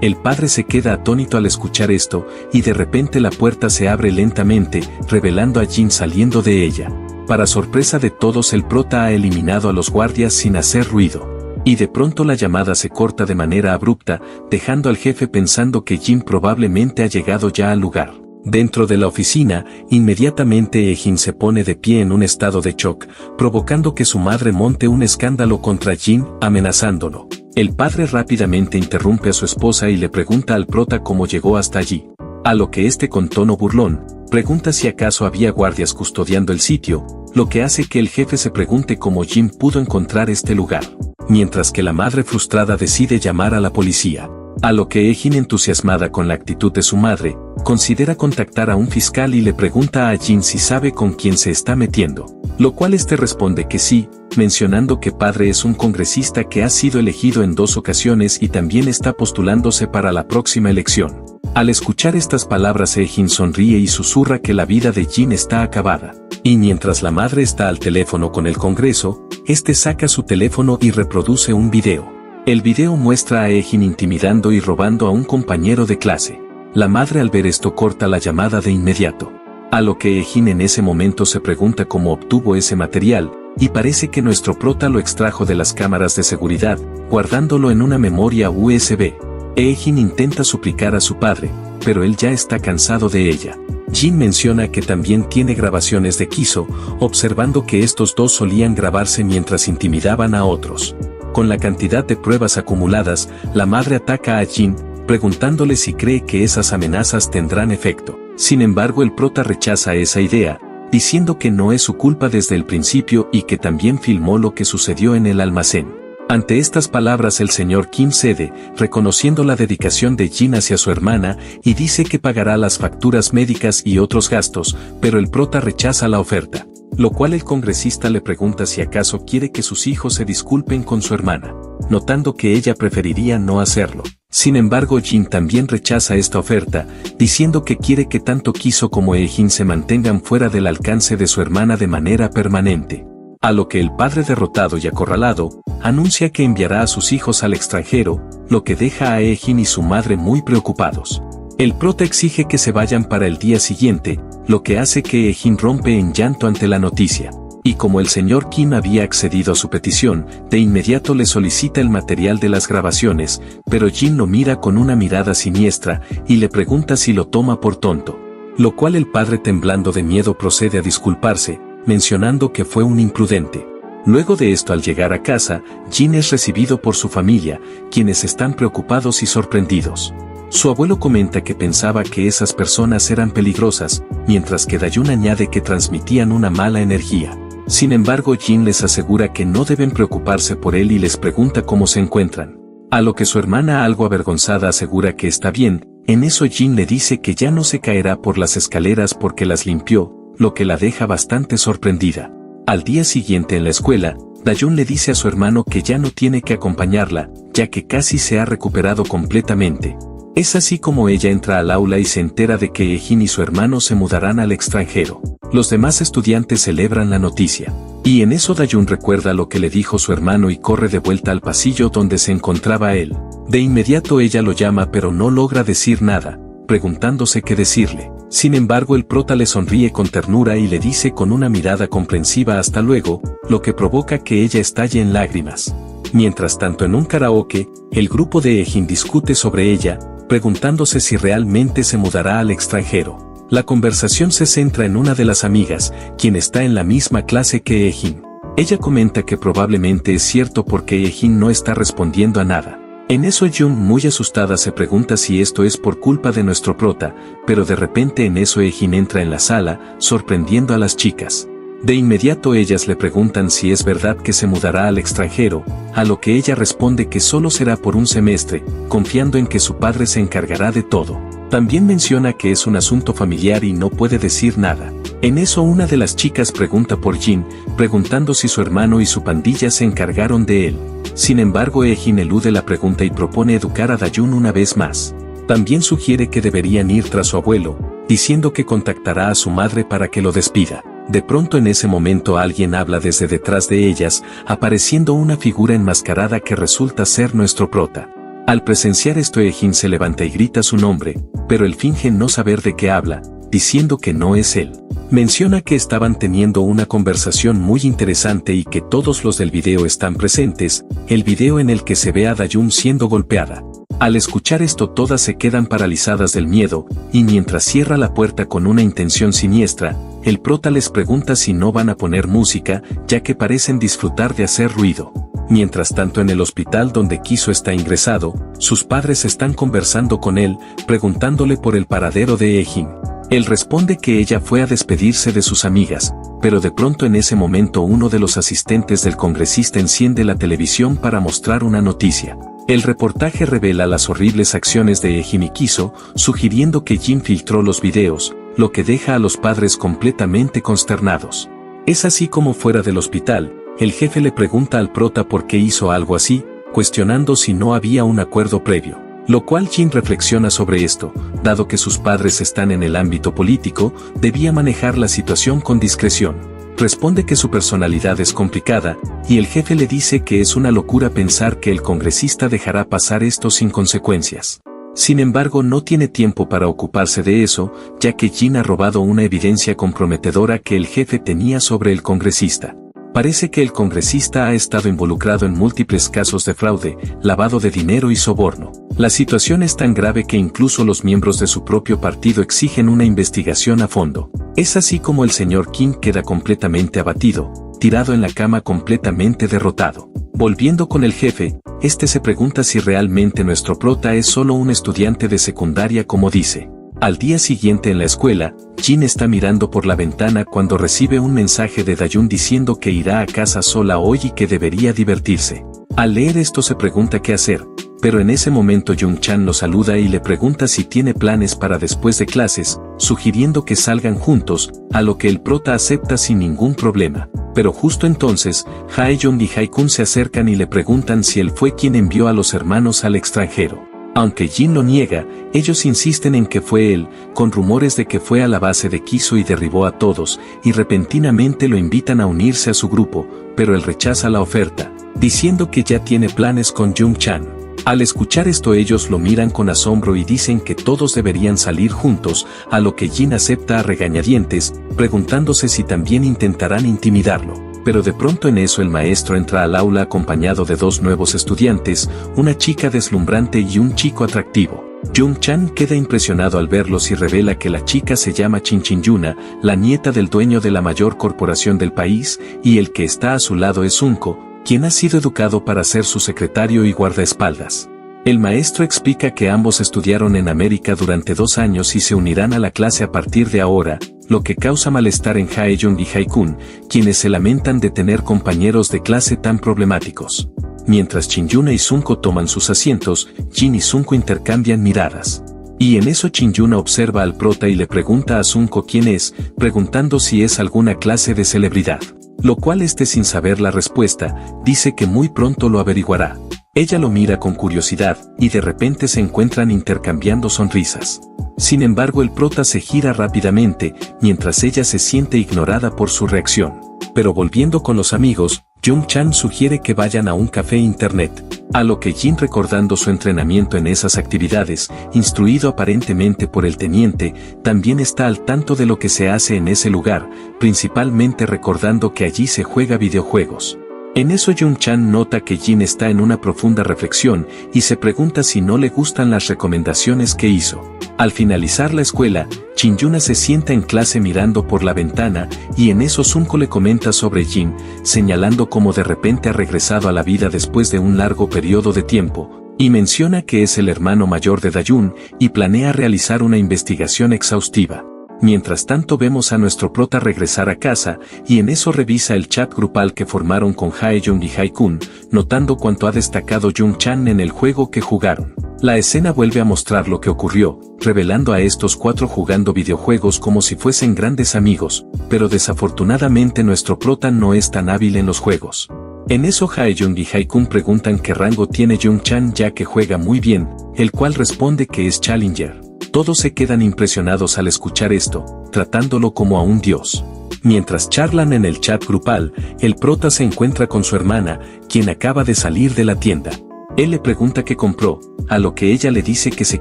El padre se queda atónito al escuchar esto, y de repente la puerta se abre lentamente, revelando a Jin saliendo de ella. Para sorpresa de todos, el prota ha eliminado a los guardias sin hacer ruido. Y de pronto la llamada se corta de manera abrupta, dejando al jefe pensando que Jin probablemente ha llegado ya al lugar. Dentro de la oficina, inmediatamente Jin se pone de pie en un estado de shock, provocando que su madre monte un escándalo contra Jin, amenazándolo. El padre rápidamente interrumpe a su esposa y le pregunta al prota cómo llegó hasta allí. A lo que este, con tono burlón, pregunta si acaso había guardias custodiando el sitio, lo que hace que el jefe se pregunte cómo Jin pudo encontrar este lugar. Mientras que la madre, frustrada, decide llamar a la policía. A lo que Jin, entusiasmada con la actitud de su madre, considera contactar a un fiscal y le pregunta a Jin si sabe con quién se está metiendo. Lo cual este responde que sí, mencionando que padre es un congresista que ha sido elegido en 2 ocasiones y también está postulándose para la próxima elección. Al escuchar estas palabras, Hye-jin sonríe y susurra que la vida de Jin está acabada. Y mientras la madre está al teléfono con el Congreso, este saca su teléfono y reproduce un video. El video muestra a Hye-jin intimidando y robando a un compañero de clase. La madre al ver esto corta la llamada de inmediato. A lo que Hye-jin en ese momento se pregunta cómo obtuvo ese material, y parece que nuestro prota lo extrajo de las cámaras de seguridad, guardándolo en una memoria USB. Hye-jin intenta suplicar a su padre, pero él ya está cansado de ella. Jin menciona que también tiene grabaciones de Kiso, observando que estos dos solían grabarse mientras intimidaban a otros. Con la cantidad de pruebas acumuladas, la madre ataca a Jin, preguntándole si cree que esas amenazas tendrán efecto. Sin embargo, el prota rechaza esa idea, diciendo que no es su culpa desde el principio y que también filmó lo que sucedió en el almacén. Ante estas palabras, el señor Kim cede, reconociendo la dedicación de Jin hacia su hermana, y dice que pagará las facturas médicas y otros gastos, pero el prota rechaza la oferta. Lo cual el congresista le pregunta si acaso quiere que sus hijos se disculpen con su hermana, notando que ella preferiría no hacerlo. Sin embargo, Jin también rechaza esta oferta, diciendo que quiere que tanto Kiso como Hye-jin se mantengan fuera del alcance de su hermana de manera permanente. A lo que el padre, derrotado y acorralado, anuncia que enviará a sus hijos al extranjero, lo que deja a Hye-jin y su madre muy preocupados. El prota exige que se vayan para el día siguiente, lo que hace que Hye-jin rompe en llanto ante la noticia. Y como el señor Kim había accedido a su petición, de inmediato le solicita el material de las grabaciones, pero Jin lo mira con una mirada siniestra y le pregunta si lo toma por tonto. Lo cual el padre, temblando de miedo, procede a disculparse, mencionando que fue un imprudente. Luego de esto, al llegar a casa, Jin es recibido por su familia, quienes están preocupados y sorprendidos. Su abuelo comenta que pensaba que esas personas eran peligrosas, mientras que Dayun añade que transmitían una mala energía. Sin embargo, Jin les asegura que no deben preocuparse por él y les pregunta cómo se encuentran. A lo que su hermana, algo avergonzada, asegura que está bien. En eso Jin le dice que ya no se caerá por las escaleras porque las limpió, lo que la deja bastante sorprendida. Al día siguiente en la escuela, Dayun le dice a su hermano que ya no tiene que acompañarla, ya que casi se ha recuperado completamente. Es así como ella entra al aula y se entera de que Hye-jin y su hermano se mudarán al extranjero. Los demás estudiantes celebran la noticia. Y en eso Dayun recuerda lo que le dijo su hermano y corre de vuelta al pasillo donde se encontraba él. De inmediato ella lo llama, pero no logra decir nada, preguntándose qué decirle. Sin embargo, el prota le sonríe con ternura y le dice con una mirada comprensiva hasta luego, lo que provoca que ella estalle en lágrimas. Mientras tanto, en un karaoke, el grupo de Hye-jin discute sobre ella, preguntándose si realmente se mudará al extranjero. La conversación se centra en una de las amigas, quien está en la misma clase que Hye-jin. Ella comenta que probablemente es cierto porque Hye-jin no está respondiendo a nada. En eso Jun, muy asustada, se pregunta si esto es por culpa de nuestro prota, pero de repente en eso Hye-jin entra en la sala, sorprendiendo a las chicas. De inmediato ellas le preguntan si es verdad que se mudará al extranjero, a lo que ella responde que solo será por un semestre, confiando en que su padre se encargará de todo. También menciona que es un asunto familiar y no puede decir nada. En eso una de las chicas pregunta por Jin, preguntando si su hermano y su pandilla se encargaron de él. Sin embargo, Hye-jin elude la pregunta y propone educar a Dayun una vez más. También sugiere que deberían ir tras su abuelo, diciendo que contactará a su madre para que lo despida. De pronto en ese momento alguien habla desde detrás de ellas, apareciendo una figura enmascarada que resulta ser nuestro prota. Al presenciar esto, Hye-jin se levanta y grita su nombre, pero él finge no saber de qué habla, diciendo que no es él. Menciona que estaban teniendo una conversación muy interesante y que todos los del video están presentes, el video en el que se ve a Dayun siendo golpeada. Al escuchar esto, todas se quedan paralizadas del miedo, y mientras cierra la puerta con una intención siniestra, el prota les pregunta si no van a poner música, ya que parecen disfrutar de hacer ruido. Mientras tanto, en el hospital donde Kiso está ingresado, sus padres están conversando con él, preguntándole por el paradero de Hye-jin. Él responde que ella fue a despedirse de sus amigas, pero de pronto en ese momento uno de los asistentes del congresista enciende la televisión para mostrar una noticia. El reportaje revela las horribles acciones de Hye-jin y Kiso, sugiriendo que Jin filtró los videos, lo que deja a los padres completamente consternados. Es así como fuera del hospital, el jefe le pregunta al prota por qué hizo algo así, cuestionando si no había un acuerdo previo. Lo cual Jin reflexiona sobre esto, dado que sus padres están en el ámbito político, debía manejar la situación con discreción. Responde que su personalidad es complicada, y el jefe le dice que es una locura pensar que el congresista dejará pasar esto sin consecuencias. Sin embargo, no tiene tiempo para ocuparse de eso, ya que Jin ha robado una evidencia comprometedora que el jefe tenía sobre el congresista. Parece que el congresista ha estado involucrado en múltiples casos de fraude, lavado de dinero y soborno. La situación es tan grave que incluso los miembros de su propio partido exigen una investigación a fondo. Es así como el señor Kim queda completamente abatido, tirado en la cama completamente derrotado. Volviendo con el jefe, este se pregunta si realmente nuestro prota es solo un estudiante de secundaria como dice. Al día siguiente en la escuela, Jin está mirando por la ventana cuando recibe un mensaje de Dayun diciendo que irá a casa sola hoy y que debería divertirse. Al leer esto se pregunta qué hacer, pero en ese momento Jung-chan lo saluda y le pregunta si tiene planes para después de clases, sugiriendo que salgan juntos, a lo que el prota acepta sin ningún problema. Pero justo entonces, Hae-jung y Hae-kun se acercan y le preguntan si él fue quien envió a los hermanos al extranjero. Aunque Jin lo niega, ellos insisten en que fue él, con rumores de que fue a la base de Kiso y derribó a todos, y repentinamente lo invitan a unirse a su grupo, pero él rechaza la oferta, diciendo que ya tiene planes con Jung-chan. Al escuchar esto ellos lo miran con asombro y dicen que todos deberían salir juntos, a lo que Jin acepta a regañadientes, preguntándose si también intentarán intimidarlo. Pero de pronto en eso el maestro entra al aula acompañado de dos nuevos estudiantes, una chica deslumbrante y un chico atractivo. Jung-chan queda impresionado al verlos y revela que la chica se llama Chin-Chin-yuna, la nieta del dueño de la mayor corporación del país, y el que está a su lado es Sunko, quien ha sido educado para ser su secretario y guardaespaldas. El maestro explica que ambos estudiaron en América durante 2 años y se unirán a la clase a partir de ahora, lo que causa malestar en Hae-jung y Hae-kun, quienes se lamentan de tener compañeros de clase tan problemáticos. Mientras Chin-yuna y Sunko toman sus asientos, Jin y Sunko intercambian miradas. Y en eso Chin-yuna observa al prota y le pregunta a Sunko quién es, preguntando si es alguna clase de celebridad. Lo cual sin saber la respuesta, dice que muy pronto lo averiguará. Ella lo mira con curiosidad, y de repente se encuentran intercambiando sonrisas. Sin embargo el prota se gira rápidamente, mientras ella se siente ignorada por su reacción. Pero volviendo con los amigos, Jung-chan sugiere que vayan a un café internet, a lo que Jin, recordando su entrenamiento en esas actividades, instruido aparentemente por el teniente, también está al tanto de lo que se hace en ese lugar, principalmente recordando que allí se juega videojuegos. En eso Jung-chan nota que Jin está en una profunda reflexión y se pregunta si no le gustan las recomendaciones que hizo. Al finalizar la escuela, Chin-yuna se sienta en clase mirando por la ventana y en eso Sunko le comenta sobre Jin, señalando cómo de repente ha regresado a la vida después de un largo periodo de tiempo, y menciona que es el hermano mayor de Dayun y planea realizar una investigación exhaustiva. Mientras tanto vemos a nuestro prota regresar a casa, y en eso revisa el chat grupal que formaron con Hae-jung y Hae-kun, notando cuánto ha destacado Jung-chan en el juego que jugaron. La escena vuelve a mostrar lo que ocurrió, revelando a estos 4 jugando videojuegos como si fuesen grandes amigos, pero desafortunadamente nuestro prota no es tan hábil en los juegos. En eso Hae-jung y Hae-kun preguntan qué rango tiene Jung-chan ya que juega muy bien, el cual responde que es Challenger. Todos se quedan impresionados al escuchar esto, tratándolo como a un dios. Mientras charlan en el chat grupal, el prota se encuentra con su hermana, quien acaba de salir de la tienda. Él le pregunta qué compró, a lo que ella le dice que se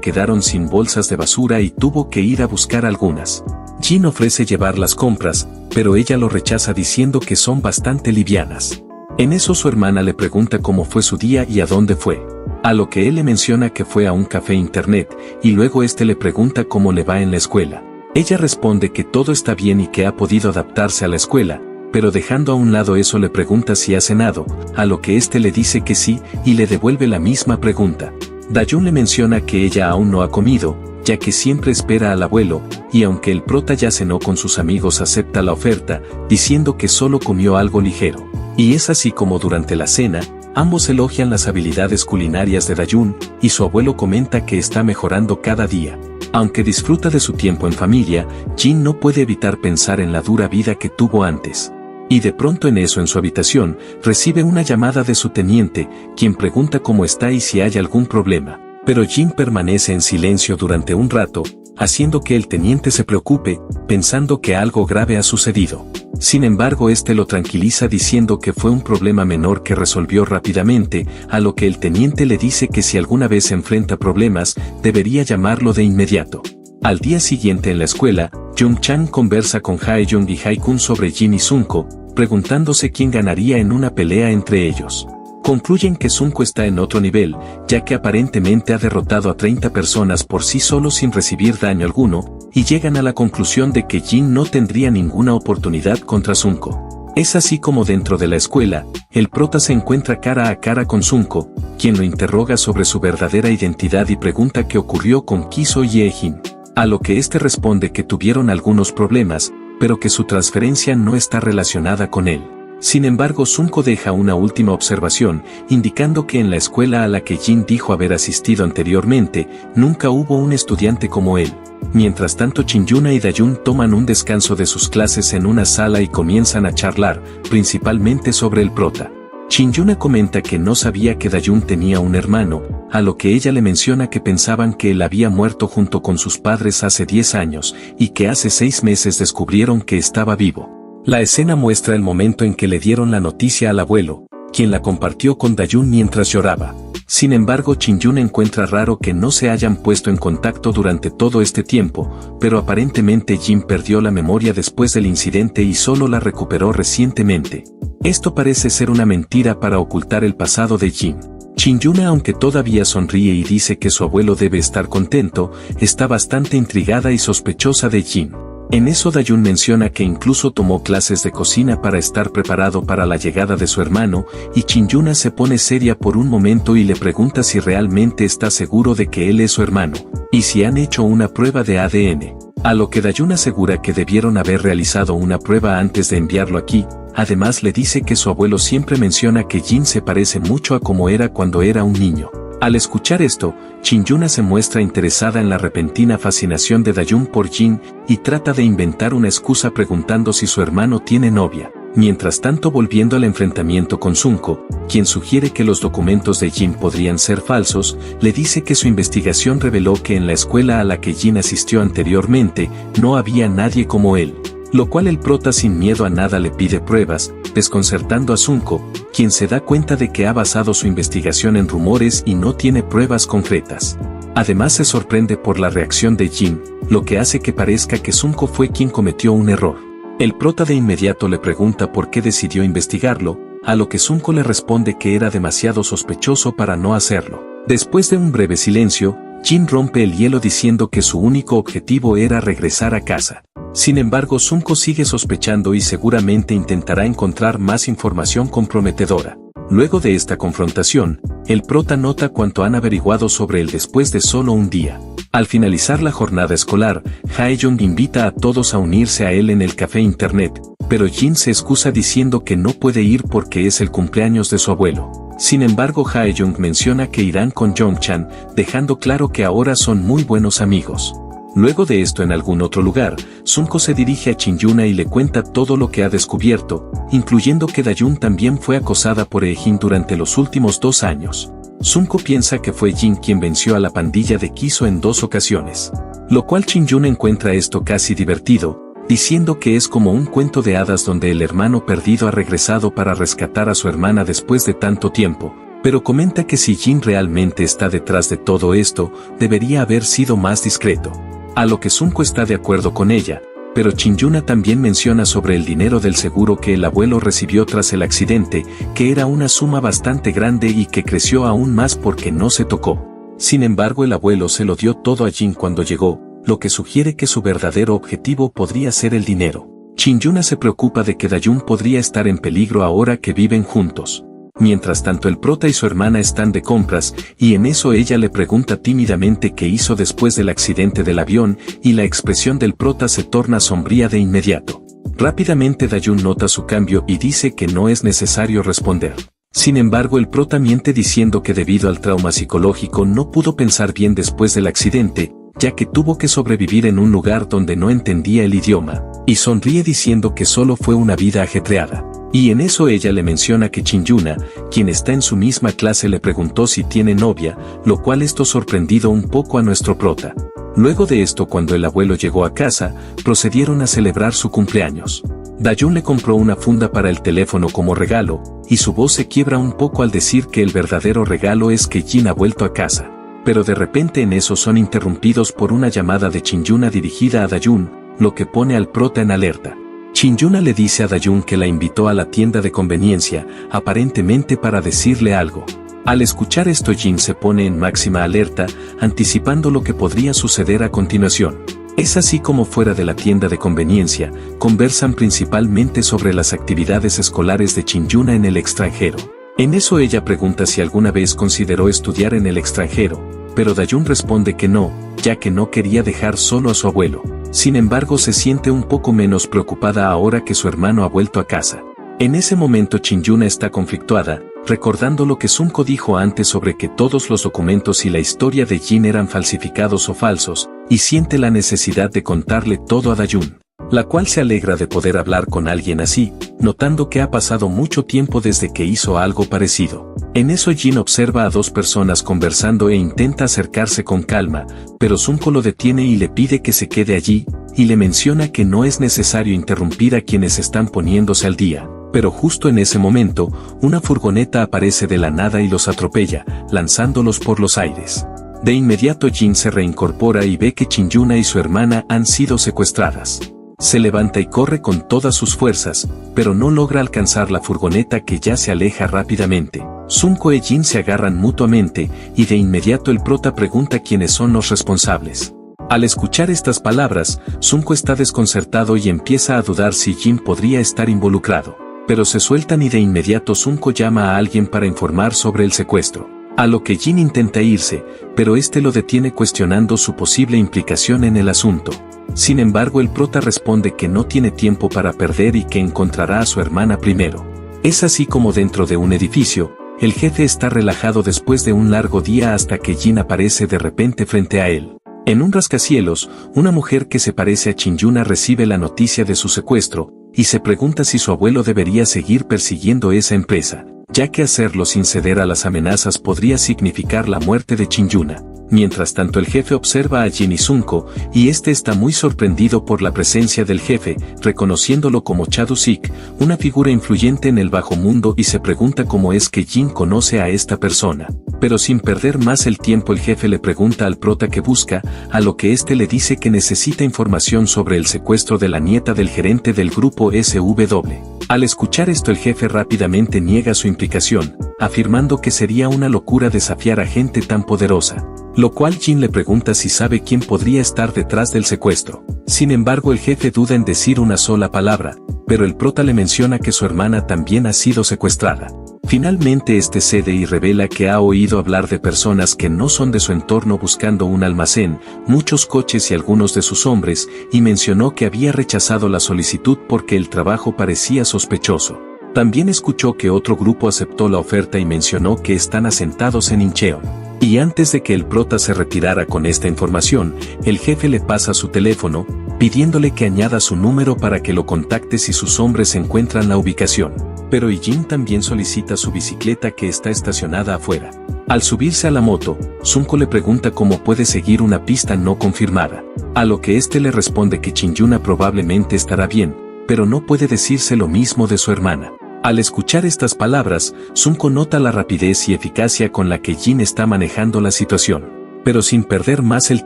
quedaron sin bolsas de basura y tuvo que ir a buscar algunas. Jin ofrece llevar las compras, pero ella lo rechaza diciendo que son bastante livianas. En eso su hermana le pregunta cómo fue su día y a dónde fue. A lo que él le menciona que fue a un café internet, y luego le pregunta cómo le va en la escuela. Ella responde que todo está bien y que ha podido adaptarse a la escuela, pero dejando a un lado eso le pregunta si ha cenado, a lo que le dice que sí, y le devuelve la misma pregunta. Dayun le menciona que ella aún no ha comido, ya que siempre espera al abuelo, y aunque el prota ya cenó con sus amigos acepta la oferta, diciendo que solo comió algo ligero. Y es así como durante la cena, ambos elogian las habilidades culinarias de Dayun, y su abuelo comenta que está mejorando cada día. Aunque disfruta de su tiempo en familia, Jin no puede evitar pensar en la dura vida que tuvo antes. Y de pronto en su habitación, recibe una llamada de su teniente, quien pregunta cómo está y si hay algún problema. Pero Jin permanece en silencio durante un rato, haciendo que el teniente se preocupe, pensando que algo grave ha sucedido. Sin embargo, este lo tranquiliza diciendo que fue un problema menor que resolvió rápidamente, a lo que el teniente le dice que si alguna vez enfrenta problemas, debería llamarlo de inmediato. Al día siguiente en la escuela, Jung-chan conversa con Hae-jung y Hae-kun sobre Jin y Sunko, preguntándose quién ganaría en una pelea entre ellos. Concluyen que Sunko está en otro nivel, ya que aparentemente ha derrotado a 30 personas por sí solo sin recibir daño alguno, y llegan a la conclusión de que Jin no tendría ninguna oportunidad contra Sunko. Es así como dentro de la escuela, el prota se encuentra cara a cara con Sunko, quien lo interroga sobre su verdadera identidad y pregunta qué ocurrió con Kiso y Ejin. A lo que este responde que tuvieron algunos problemas, pero que su transferencia no está relacionada con él. Sin embargo, Sunko deja una última observación, indicando que en la escuela a la que Jin dijo haber asistido anteriormente, nunca hubo un estudiante como él. Mientras tanto, Chin-yuna y Dayun toman un descanso de sus clases en una sala y comienzan a charlar, principalmente sobre el prota. Chin-yuna comenta que no sabía que Dayun tenía un hermano, a lo que ella le menciona que pensaban que él había muerto junto con sus padres hace 10 años, y que hace 6 meses descubrieron que estaba vivo. La escena muestra el momento en que le dieron la noticia al abuelo, quien la compartió con Dayun mientras lloraba. Sin embargo, Chin-yuna encuentra raro que no se hayan puesto en contacto durante todo este tiempo, pero aparentemente Jin perdió la memoria después del incidente y solo la recuperó recientemente. Esto parece ser una mentira para ocultar el pasado de Jin. Chin-yuna, aunque todavía sonríe y dice que su abuelo debe estar contento, está bastante intrigada y sospechosa de Jin. En eso Dayun menciona que incluso tomó clases de cocina para estar preparado para la llegada de su hermano, y Chin-yuna se pone seria por un momento y le pregunta si realmente está seguro de que él es su hermano, y si han hecho una prueba de ADN. A lo que Dayun asegura que debieron haber realizado una prueba antes de enviarlo aquí. Además le dice que su abuelo siempre menciona que Jin se parece mucho a como era cuando era un niño. Al escuchar esto, Chin-yuna se muestra interesada en la repentina fascinación de Dayun por Jin, y trata de inventar una excusa preguntando si su hermano tiene novia. Mientras tanto, volviendo al enfrentamiento con Sunko, quien sugiere que los documentos de Jin podrían ser falsos, le dice que su investigación reveló que en la escuela a la que Jin asistió anteriormente, no había nadie como él. Lo cual el prota sin miedo a nada le pide pruebas, desconcertando a Sunko, quien se da cuenta de que ha basado su investigación en rumores y no tiene pruebas concretas. Además se sorprende por la reacción de Jin, lo que hace que parezca que Sunko fue quien cometió un error. El prota de inmediato le pregunta por qué decidió investigarlo, a lo que Sunko le responde que era demasiado sospechoso para no hacerlo. Después de un breve silencio, Jin rompe el hielo diciendo que su único objetivo era regresar a casa. Sin embargo, Sunko sigue sospechando y seguramente intentará encontrar más información comprometedora. Luego de esta confrontación, el prota nota cuánto han averiguado sobre él después de solo un día. Al finalizar la jornada escolar, Hae-jung invita a todos a unirse a él en el café internet, pero Jin se excusa diciendo que no puede ir porque es el cumpleaños de su abuelo. Sin embargo, Hae-jung menciona que irán con Jung-chan, dejando claro que ahora son muy buenos amigos. Luego de esto, en algún otro lugar, Sunko se dirige a Chin-yuna y le cuenta todo lo que ha descubierto, incluyendo que Dayun también fue acosada por Ejin durante los últimos 2 años. Sunko piensa que fue Jin quien venció a la pandilla de Kiso en 2 ocasiones. Lo cual Chin-yuna encuentra esto casi divertido, diciendo que es como un cuento de hadas donde el hermano perdido ha regresado para rescatar a su hermana después de tanto tiempo, pero comenta que si Jin realmente está detrás de todo esto, debería haber sido más discreto. A lo que Sunko está de acuerdo con ella, pero Chin-yuna también menciona sobre el dinero del seguro que el abuelo recibió tras el accidente, que era una suma bastante grande y que creció aún más porque no se tocó. Sin embargo, el abuelo se lo dio todo a Jin cuando llegó, lo que sugiere que su verdadero objetivo podría ser el dinero. Chin-yuna se preocupa de que Dayun podría estar en peligro ahora que viven juntos. Mientras tanto, el prota y su hermana están de compras, y en eso ella le pregunta tímidamente qué hizo después del accidente del avión, y la expresión del prota se torna sombría de inmediato. Rápidamente Dayun nota su cambio y dice que no es necesario responder. Sin embargo, el prota miente diciendo que debido al trauma psicológico no pudo pensar bien después del accidente, ya que tuvo que sobrevivir en un lugar donde no entendía el idioma, y sonríe diciendo que solo fue una vida ajetreada. Y en eso ella le menciona que Chin-Yuna, quien está en su misma clase, le preguntó si tiene novia, lo cual esto sorprendido un poco a nuestro prota. Luego de esto, cuando el abuelo llegó a casa, procedieron a celebrar su cumpleaños. Dayun le compró una funda para el teléfono como regalo, y su voz se quiebra un poco al decir que el verdadero regalo es que Jin ha vuelto a casa. Pero de repente en eso son interrumpidos por una llamada de Chin-Yuna dirigida a Dayun, lo que pone al prota en alerta. Chin-Yuna le dice a Dayun que la invitó a la tienda de conveniencia, aparentemente para decirle algo. Al escuchar esto, Jin se pone en máxima alerta, anticipando lo que podría suceder a continuación. Es así como fuera de la tienda de conveniencia, conversan principalmente sobre las actividades escolares de Chin-Yuna en el extranjero. En eso ella pregunta si alguna vez consideró estudiar en el extranjero, pero Dayun responde que no, ya que no quería dejar solo a su abuelo. Sin embargo, se siente un poco menos preocupada ahora que su hermano ha vuelto a casa. En ese momento Chin-Yuna está conflictuada, recordando lo que Sunko dijo antes sobre que todos los documentos y la historia de Jin eran falsificados o falsos, y siente la necesidad de contarle todo a Dayun, la cual se alegra de poder hablar con alguien así, notando que ha pasado mucho tiempo desde que hizo algo parecido. En eso Jin observa a dos personas conversando e intenta acercarse con calma, pero Sunko lo detiene y le pide que se quede allí, y le menciona que no es necesario interrumpir a quienes están poniéndose al día. Pero justo en ese momento, una furgoneta aparece de la nada y los atropella, lanzándolos por los aires. De inmediato Jin se reincorpora y ve que Chin-Yuna y su hermana han sido secuestradas. Se levanta y corre con todas sus fuerzas, pero no logra alcanzar la furgoneta que ya se aleja rápidamente. Sunko y Jin se agarran mutuamente, y de inmediato el prota pregunta quiénes son los responsables. Al escuchar estas palabras, Sunko está desconcertado y empieza a dudar si Jin podría estar involucrado. Pero se sueltan y de inmediato Sunko llama a alguien para informar sobre el secuestro. A lo que Jin intenta irse, pero este lo detiene cuestionando su posible implicación en el asunto. Sin embargo, el prota responde que no tiene tiempo para perder y que encontrará a su hermana primero. Es así como dentro de un edificio, el jefe está relajado después de un largo día hasta que Jin aparece de repente frente a él. En un rascacielos, una mujer que se parece a Chin-Yuna recibe la noticia de su secuestro, y se pregunta si su abuelo debería seguir persiguiendo esa empresa, ya que hacerlo sin ceder a las amenazas podría significar la muerte de Chin-Yuna. Mientras tanto, el jefe observa a Jin y Sunko, y este está muy sorprendido por la presencia del jefe, reconociéndolo como Chadusik, una figura influyente en el bajo mundo, y se pregunta cómo es que Jin conoce a esta persona. Pero sin perder más el tiempo, el jefe le pregunta al prota qué busca, a lo que este le dice que necesita información sobre el secuestro de la nieta del gerente del grupo SW. Al escuchar esto, el jefe rápidamente niega su implicación, afirmando que sería una locura desafiar a gente tan poderosa. Lo cual Jin le pregunta si sabe quién podría estar detrás del secuestro. Sin embargo, el jefe duda en decir una sola palabra, pero el prota le menciona que su hermana también ha sido secuestrada. Finalmente este cede y revela que ha oído hablar de personas que no son de su entorno buscando un almacén, muchos coches y algunos de sus hombres, y mencionó que había rechazado la solicitud porque el trabajo parecía sospechoso. También escuchó que otro grupo aceptó la oferta y mencionó que están asentados en Incheon. Y antes de que el prota se retirara con esta información, el jefe le pasa su teléfono, pidiéndole que añada su número para que lo contacte si sus hombres encuentran la ubicación. Pero Jin también solicita su bicicleta que está estacionada afuera. Al subirse a la moto, Sunko le pregunta cómo puede seguir una pista no confirmada, a lo que este le responde que Chin-Yuna probablemente estará bien, pero no puede decirse lo mismo de su hermana. Al escuchar estas palabras, Sunko nota la rapidez y eficacia con la que Jin está manejando la situación. Pero sin perder más el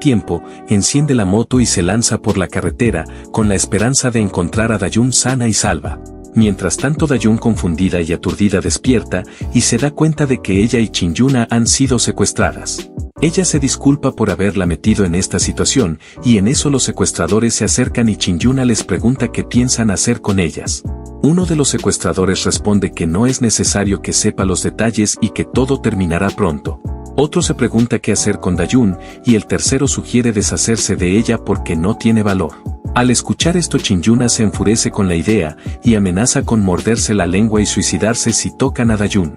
tiempo, enciende la moto y se lanza por la carretera, con la esperanza de encontrar a Dayun sana y salva. Mientras tanto, Dayun, confundida y aturdida, despierta y se da cuenta de que ella y Chin-Yuna han sido secuestradas. Ella se disculpa por haberla metido en esta situación, y en eso los secuestradores se acercan y Chin-Yuna les pregunta qué piensan hacer con ellas. Uno de los secuestradores responde que no es necesario que sepa los detalles y que todo terminará pronto. Otro se pregunta qué hacer con Dayun, y el tercero sugiere deshacerse de ella porque no tiene valor. Al escuchar esto, Chin-Yuna se enfurece con la idea, y amenaza con morderse la lengua y suicidarse si tocan a Dayun.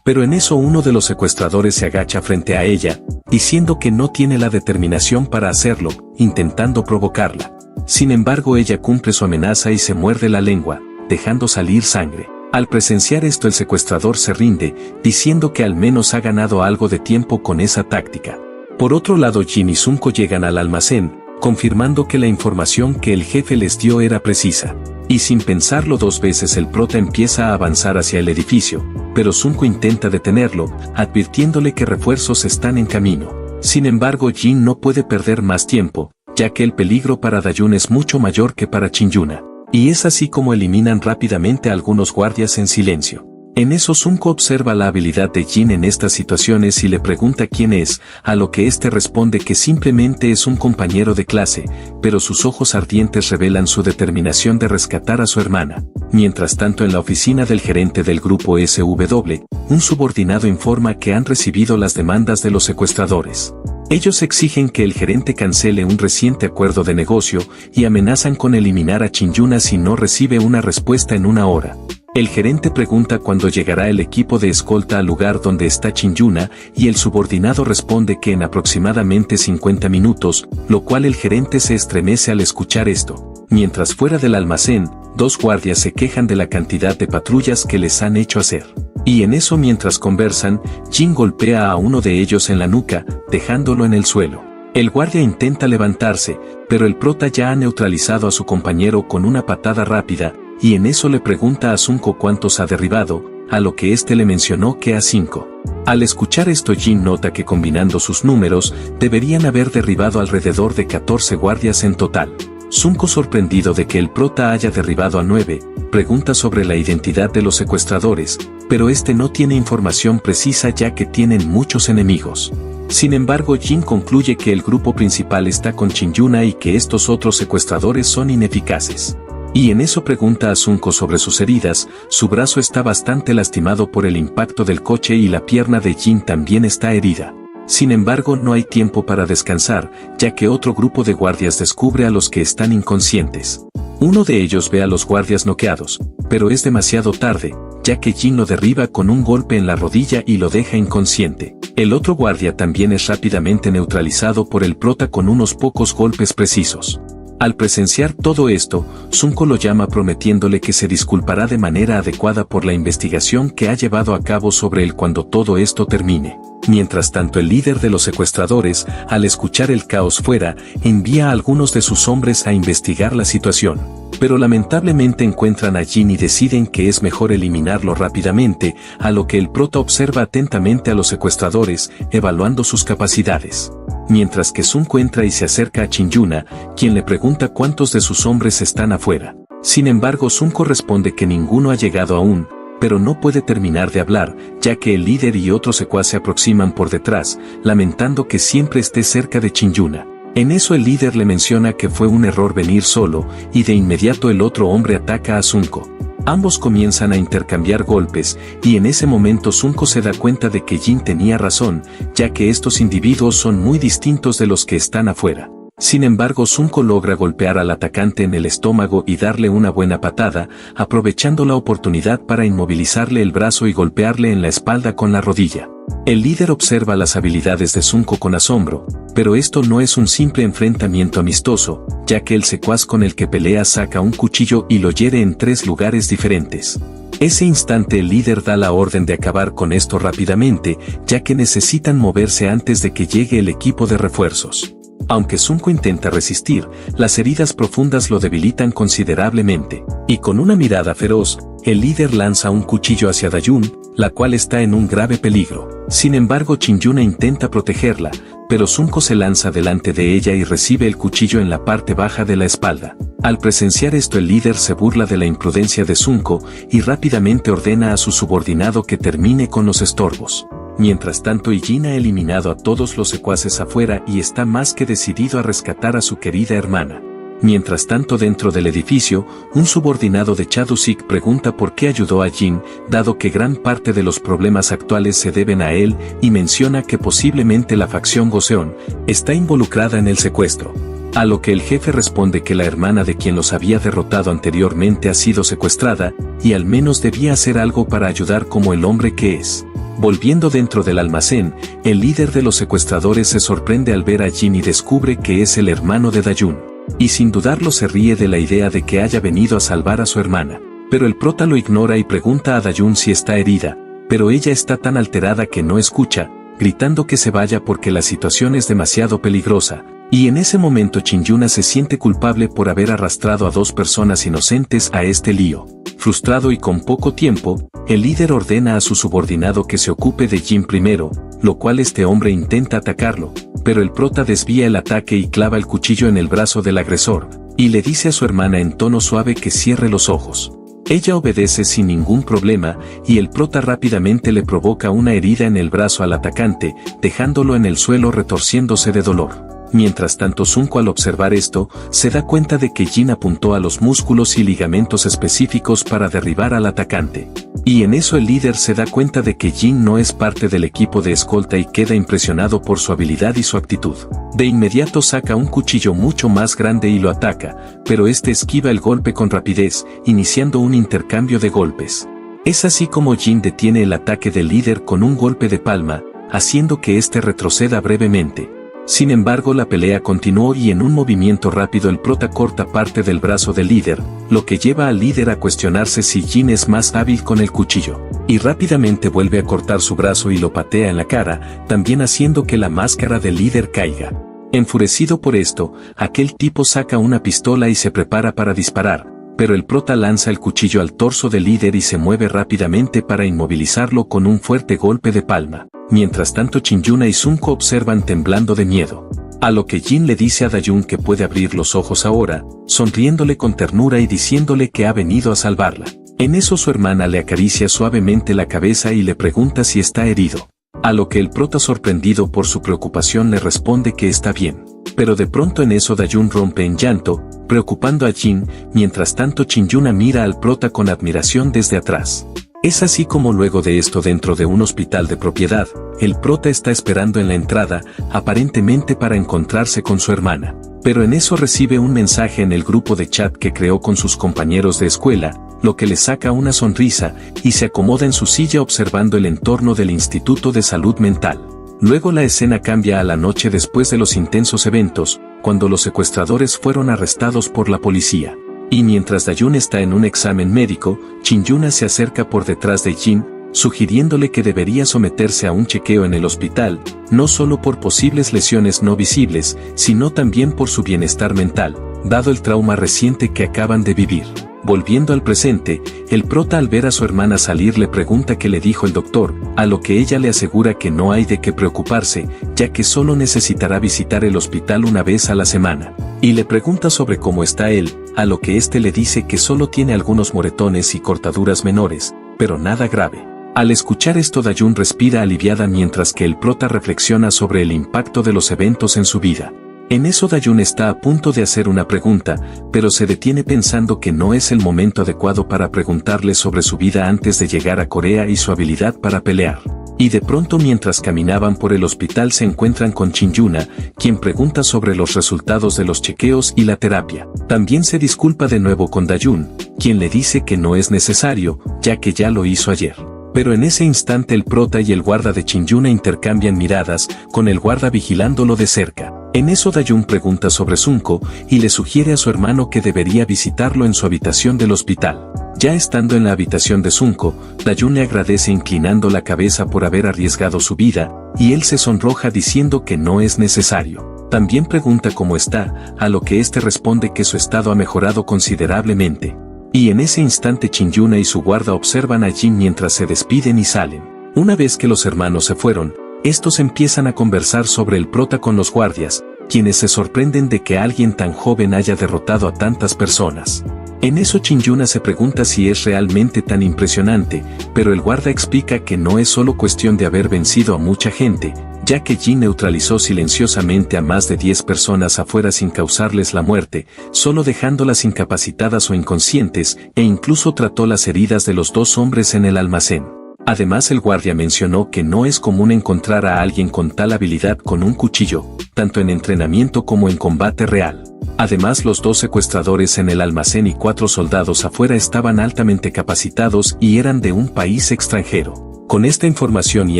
Pero en eso uno de los secuestradores se agacha frente a ella, diciendo que no tiene la determinación para hacerlo, intentando provocarla. Sin embargo, ella cumple su amenaza y se muerde la lengua, dejando salir sangre. Al presenciar esto, el secuestrador se rinde, diciendo que al menos ha ganado algo de tiempo con esa táctica. Por otro lado, Jin y Sunko llegan al almacén, confirmando que la información que el jefe les dio era precisa. Y sin pensarlo dos veces, el prota empieza a avanzar hacia el edificio, pero Sunko intenta detenerlo, advirtiéndole que refuerzos están en camino. Sin embargo, Jin no puede perder más tiempo, ya que el peligro para Dayun es mucho mayor que para Chin-yuna. Y es así como eliminan rápidamente a algunos guardias en silencio. En eso Sunko observa la habilidad de Jin en estas situaciones y le pregunta quién es, a lo que éste responde que simplemente es un compañero de clase, pero sus ojos ardientes revelan su determinación de rescatar a su hermana. Mientras tanto, en la oficina del gerente del grupo SW, un subordinado informa que han recibido las demandas de los secuestradores. Ellos exigen que el gerente cancele un reciente acuerdo de negocio y amenazan con eliminar a Chin-yuna si no recibe una respuesta en una hora. El gerente pregunta cuándo llegará el equipo de escolta al lugar donde está Chin-yuna y el subordinado responde que en aproximadamente 50 minutos, lo cual el gerente se estremece al escuchar esto. Mientras fuera del almacén, dos guardias se quejan de la cantidad de patrullas que les han hecho hacer. Y en eso, mientras conversan, Jin golpea a uno de ellos en la nuca, dejándolo en el suelo. El guardia intenta levantarse, pero el prota ya ha neutralizado a su compañero con una patada rápida, y en eso le pregunta a Sunko cuántos ha derribado, a lo que éste le mencionó que a 5. Al escuchar esto, Jin nota que combinando sus números, deberían haber derribado alrededor de 14 guardias en total. Sunko, sorprendido de que el prota haya derribado a 9, pregunta sobre la identidad de los secuestradores, pero este no tiene información precisa ya que tienen muchos enemigos. Sin embargo, Jin concluye que el grupo principal está con Chin-yuna y que estos otros secuestradores son ineficaces. Y en eso pregunta a Sunko sobre sus heridas. Su brazo está bastante lastimado por el impacto del coche y la pierna de Jin también está herida. Sin embargo, no hay tiempo para descansar, ya que otro grupo de guardias descubre a los que están inconscientes. Uno de ellos ve a los guardias noqueados, pero es demasiado tarde, ya que Jin lo derriba con un golpe en la rodilla y lo deja inconsciente. El otro guardia también es rápidamente neutralizado por el prota con unos pocos golpes precisos. Al presenciar todo esto, Sunko lo llama prometiéndole que se disculpará de manera adecuada por la investigación que ha llevado a cabo sobre él cuando todo esto termine. Mientras tanto, el líder de los secuestradores, al escuchar el caos fuera, envía a algunos de sus hombres a investigar la situación. Pero lamentablemente encuentran a Jin y deciden que es mejor eliminarlo rápidamente, a lo que el prota observa atentamente a los secuestradores, evaluando sus capacidades. Mientras que Sunko entra y se acerca a Chin-yuna, quien le pregunta cuántos de sus hombres están afuera. Sin embargo, Sunko responde que ninguno ha llegado aún, pero no puede terminar de hablar, ya que el líder y otro secuaz se aproximan por detrás, lamentando que siempre esté cerca de Chin-yuna. En eso el líder le menciona que fue un error venir solo, y de inmediato el otro hombre ataca a Sunko. Ambos comienzan a intercambiar golpes, y en ese momento Sunko se da cuenta de que Jin tenía razón, ya que estos individuos son muy distintos de los que están afuera. Sin embargo, Sunko logra golpear al atacante en el estómago y darle una buena patada, aprovechando la oportunidad para inmovilizarle el brazo y golpearle en la espalda con la rodilla. El líder observa las habilidades de Sunko con asombro, pero esto no es un simple enfrentamiento amistoso, ya que el secuaz con el que pelea saca un cuchillo y lo hiere en 3 lugares diferentes. Ese instante el líder da la orden de acabar con esto rápidamente, ya que necesitan moverse antes de que llegue el equipo de refuerzos. Aunque Sunko intenta resistir, las heridas profundas lo debilitan considerablemente, y con una mirada feroz, el líder lanza un cuchillo hacia Dayun, la cual está en un grave peligro. Sin embargo, Chin-yuna intenta protegerla, pero Sunko se lanza delante de ella y recibe el cuchillo en la parte baja de la espalda. Al presenciar esto, el líder se burla de la imprudencia de Sunko y rápidamente ordena a su subordinado que termine con los estorbos. Mientras tanto, Jin ha eliminado a todos los secuaces afuera y está más que decidido a rescatar a su querida hermana. Mientras tanto, dentro del edificio, un subordinado de Chadusik pregunta por qué ayudó a Jin, dado que gran parte de los problemas actuales se deben a él, y menciona que posiblemente la facción Goseon está involucrada en el secuestro. A lo que el jefe responde que la hermana de quien los había derrotado anteriormente ha sido secuestrada, y al menos debía hacer algo para ayudar como el hombre que es. Volviendo dentro del almacén, el líder de los secuestradores se sorprende al ver a Jin y descubre que es el hermano de Dayun. Y sin dudarlo se ríe de la idea de que haya venido a salvar a su hermana. Pero el prota lo ignora y pregunta a Dayun si está herida, pero ella está tan alterada que no escucha, gritando que se vaya porque la situación es demasiado peligrosa. Y en ese momento Chin-Yuna se siente culpable por haber arrastrado a 2 personas inocentes a este lío. Frustrado y con poco tiempo, el líder ordena a su subordinado que se ocupe de Jin primero, lo cual este hombre intenta atacarlo, pero el prota desvía el ataque y clava el cuchillo en el brazo del agresor, y le dice a su hermana en tono suave que cierre los ojos. Ella obedece sin ningún problema, y el prota rápidamente le provoca una herida en el brazo al atacante, dejándolo en el suelo retorciéndose de dolor. Mientras tanto Sunko al observar esto, se da cuenta de que Jin apuntó a los músculos y ligamentos específicos para derribar al atacante. Y en eso el líder se da cuenta de que Jin no es parte del equipo de escolta y queda impresionado por su habilidad y su actitud. De inmediato saca un cuchillo mucho más grande y lo ataca, pero este esquiva el golpe con rapidez, iniciando un intercambio de golpes. Es así como Jin detiene el ataque del líder con un golpe de palma, haciendo que éste retroceda brevemente. Sin embargo la pelea continuó y en un movimiento rápido el prota corta parte del brazo del líder, lo que lleva al líder a cuestionarse si Jin es más hábil con el cuchillo. Y rápidamente vuelve a cortar su brazo y lo patea en la cara, también haciendo que la máscara del líder caiga. Enfurecido por esto, aquel tipo saca una pistola y se prepara para disparar, pero el prota lanza el cuchillo al torso del líder y se mueve rápidamente para inmovilizarlo con un fuerte golpe de palma. Mientras tanto Chin-Yuna y Sunko observan temblando de miedo. A lo que Jin le dice a Dayun que puede abrir los ojos ahora, sonriéndole con ternura y diciéndole que ha venido a salvarla. En eso su hermana le acaricia suavemente la cabeza y le pregunta si está herido. A lo que el prota sorprendido por su preocupación le responde que está bien. Pero de pronto en eso Dayun rompe en llanto, preocupando a Jin, mientras tanto Chin-Yuna mira al prota con admiración desde atrás. Es así como luego de esto dentro de un hospital de propiedad, el prota está esperando en la entrada, aparentemente para encontrarse con su hermana. Pero en eso recibe un mensaje en el grupo de chat que creó con sus compañeros de escuela, lo que le saca una sonrisa, y se acomoda en su silla observando el entorno del Instituto de Salud Mental. Luego la escena cambia a la noche después de los intensos eventos, cuando los secuestradores fueron arrestados por la policía. Y mientras Dayun está en un examen médico, Chin-Yuna se acerca por detrás de Jin, sugiriéndole que debería someterse a un chequeo en el hospital, no solo por posibles lesiones no visibles, sino también por su bienestar mental, dado el trauma reciente que acaban de vivir. Volviendo al presente, el prota al ver a su hermana salir le pregunta qué le dijo el doctor, a lo que ella le asegura que no hay de qué preocuparse, ya que solo necesitará visitar el hospital una vez a la semana. Y le pregunta sobre cómo está él, a lo que éste le dice que solo tiene algunos moretones y cortaduras menores, pero nada grave. Al escuchar esto Dayun respira aliviada mientras que el prota reflexiona sobre el impacto de los eventos en su vida. En eso Dayun está a punto de hacer una pregunta, pero se detiene pensando que no es el momento adecuado para preguntarle sobre su vida antes de llegar a Corea y su habilidad para pelear. Y de pronto mientras caminaban por el hospital se encuentran con Chin-Yuna, quien pregunta sobre los resultados de los chequeos y la terapia. También se disculpa de nuevo con Dayun, quien le dice que no es necesario, ya que ya lo hizo ayer. Pero en ese instante el prota y el guarda de Chin-Yuna intercambian miradas, con el guarda vigilándolo de cerca. En eso Dayun pregunta sobre Sunko, y le sugiere a su hermano que debería visitarlo en su habitación del hospital. Ya estando en la habitación de Sunko, Dayun le agradece inclinando la cabeza por haber arriesgado su vida, y él se sonroja diciendo que no es necesario. También pregunta cómo está, a lo que éste responde que su estado ha mejorado considerablemente. Y en ese instante Chin-Yuna y su guarda observan a Jin mientras se despiden y salen. Una vez que los hermanos se fueron, estos empiezan a conversar sobre el prota con los guardias, quienes se sorprenden de que alguien tan joven haya derrotado a tantas personas. En eso Chin-Yuna se pregunta si es realmente tan impresionante, pero el guarda explica que no es solo cuestión de haber vencido a mucha gente, ya que Jin neutralizó silenciosamente a más de 10 personas afuera sin causarles la muerte, solo dejándolas incapacitadas o inconscientes, e incluso trató las heridas de los 2 hombres en el almacén. Además el guardia mencionó que no es común encontrar a alguien con tal habilidad con un cuchillo, tanto en entrenamiento como en combate real. Además los 2 secuestradores en el almacén y 4 soldados afuera estaban altamente capacitados y eran de un país extranjero. Con esta información y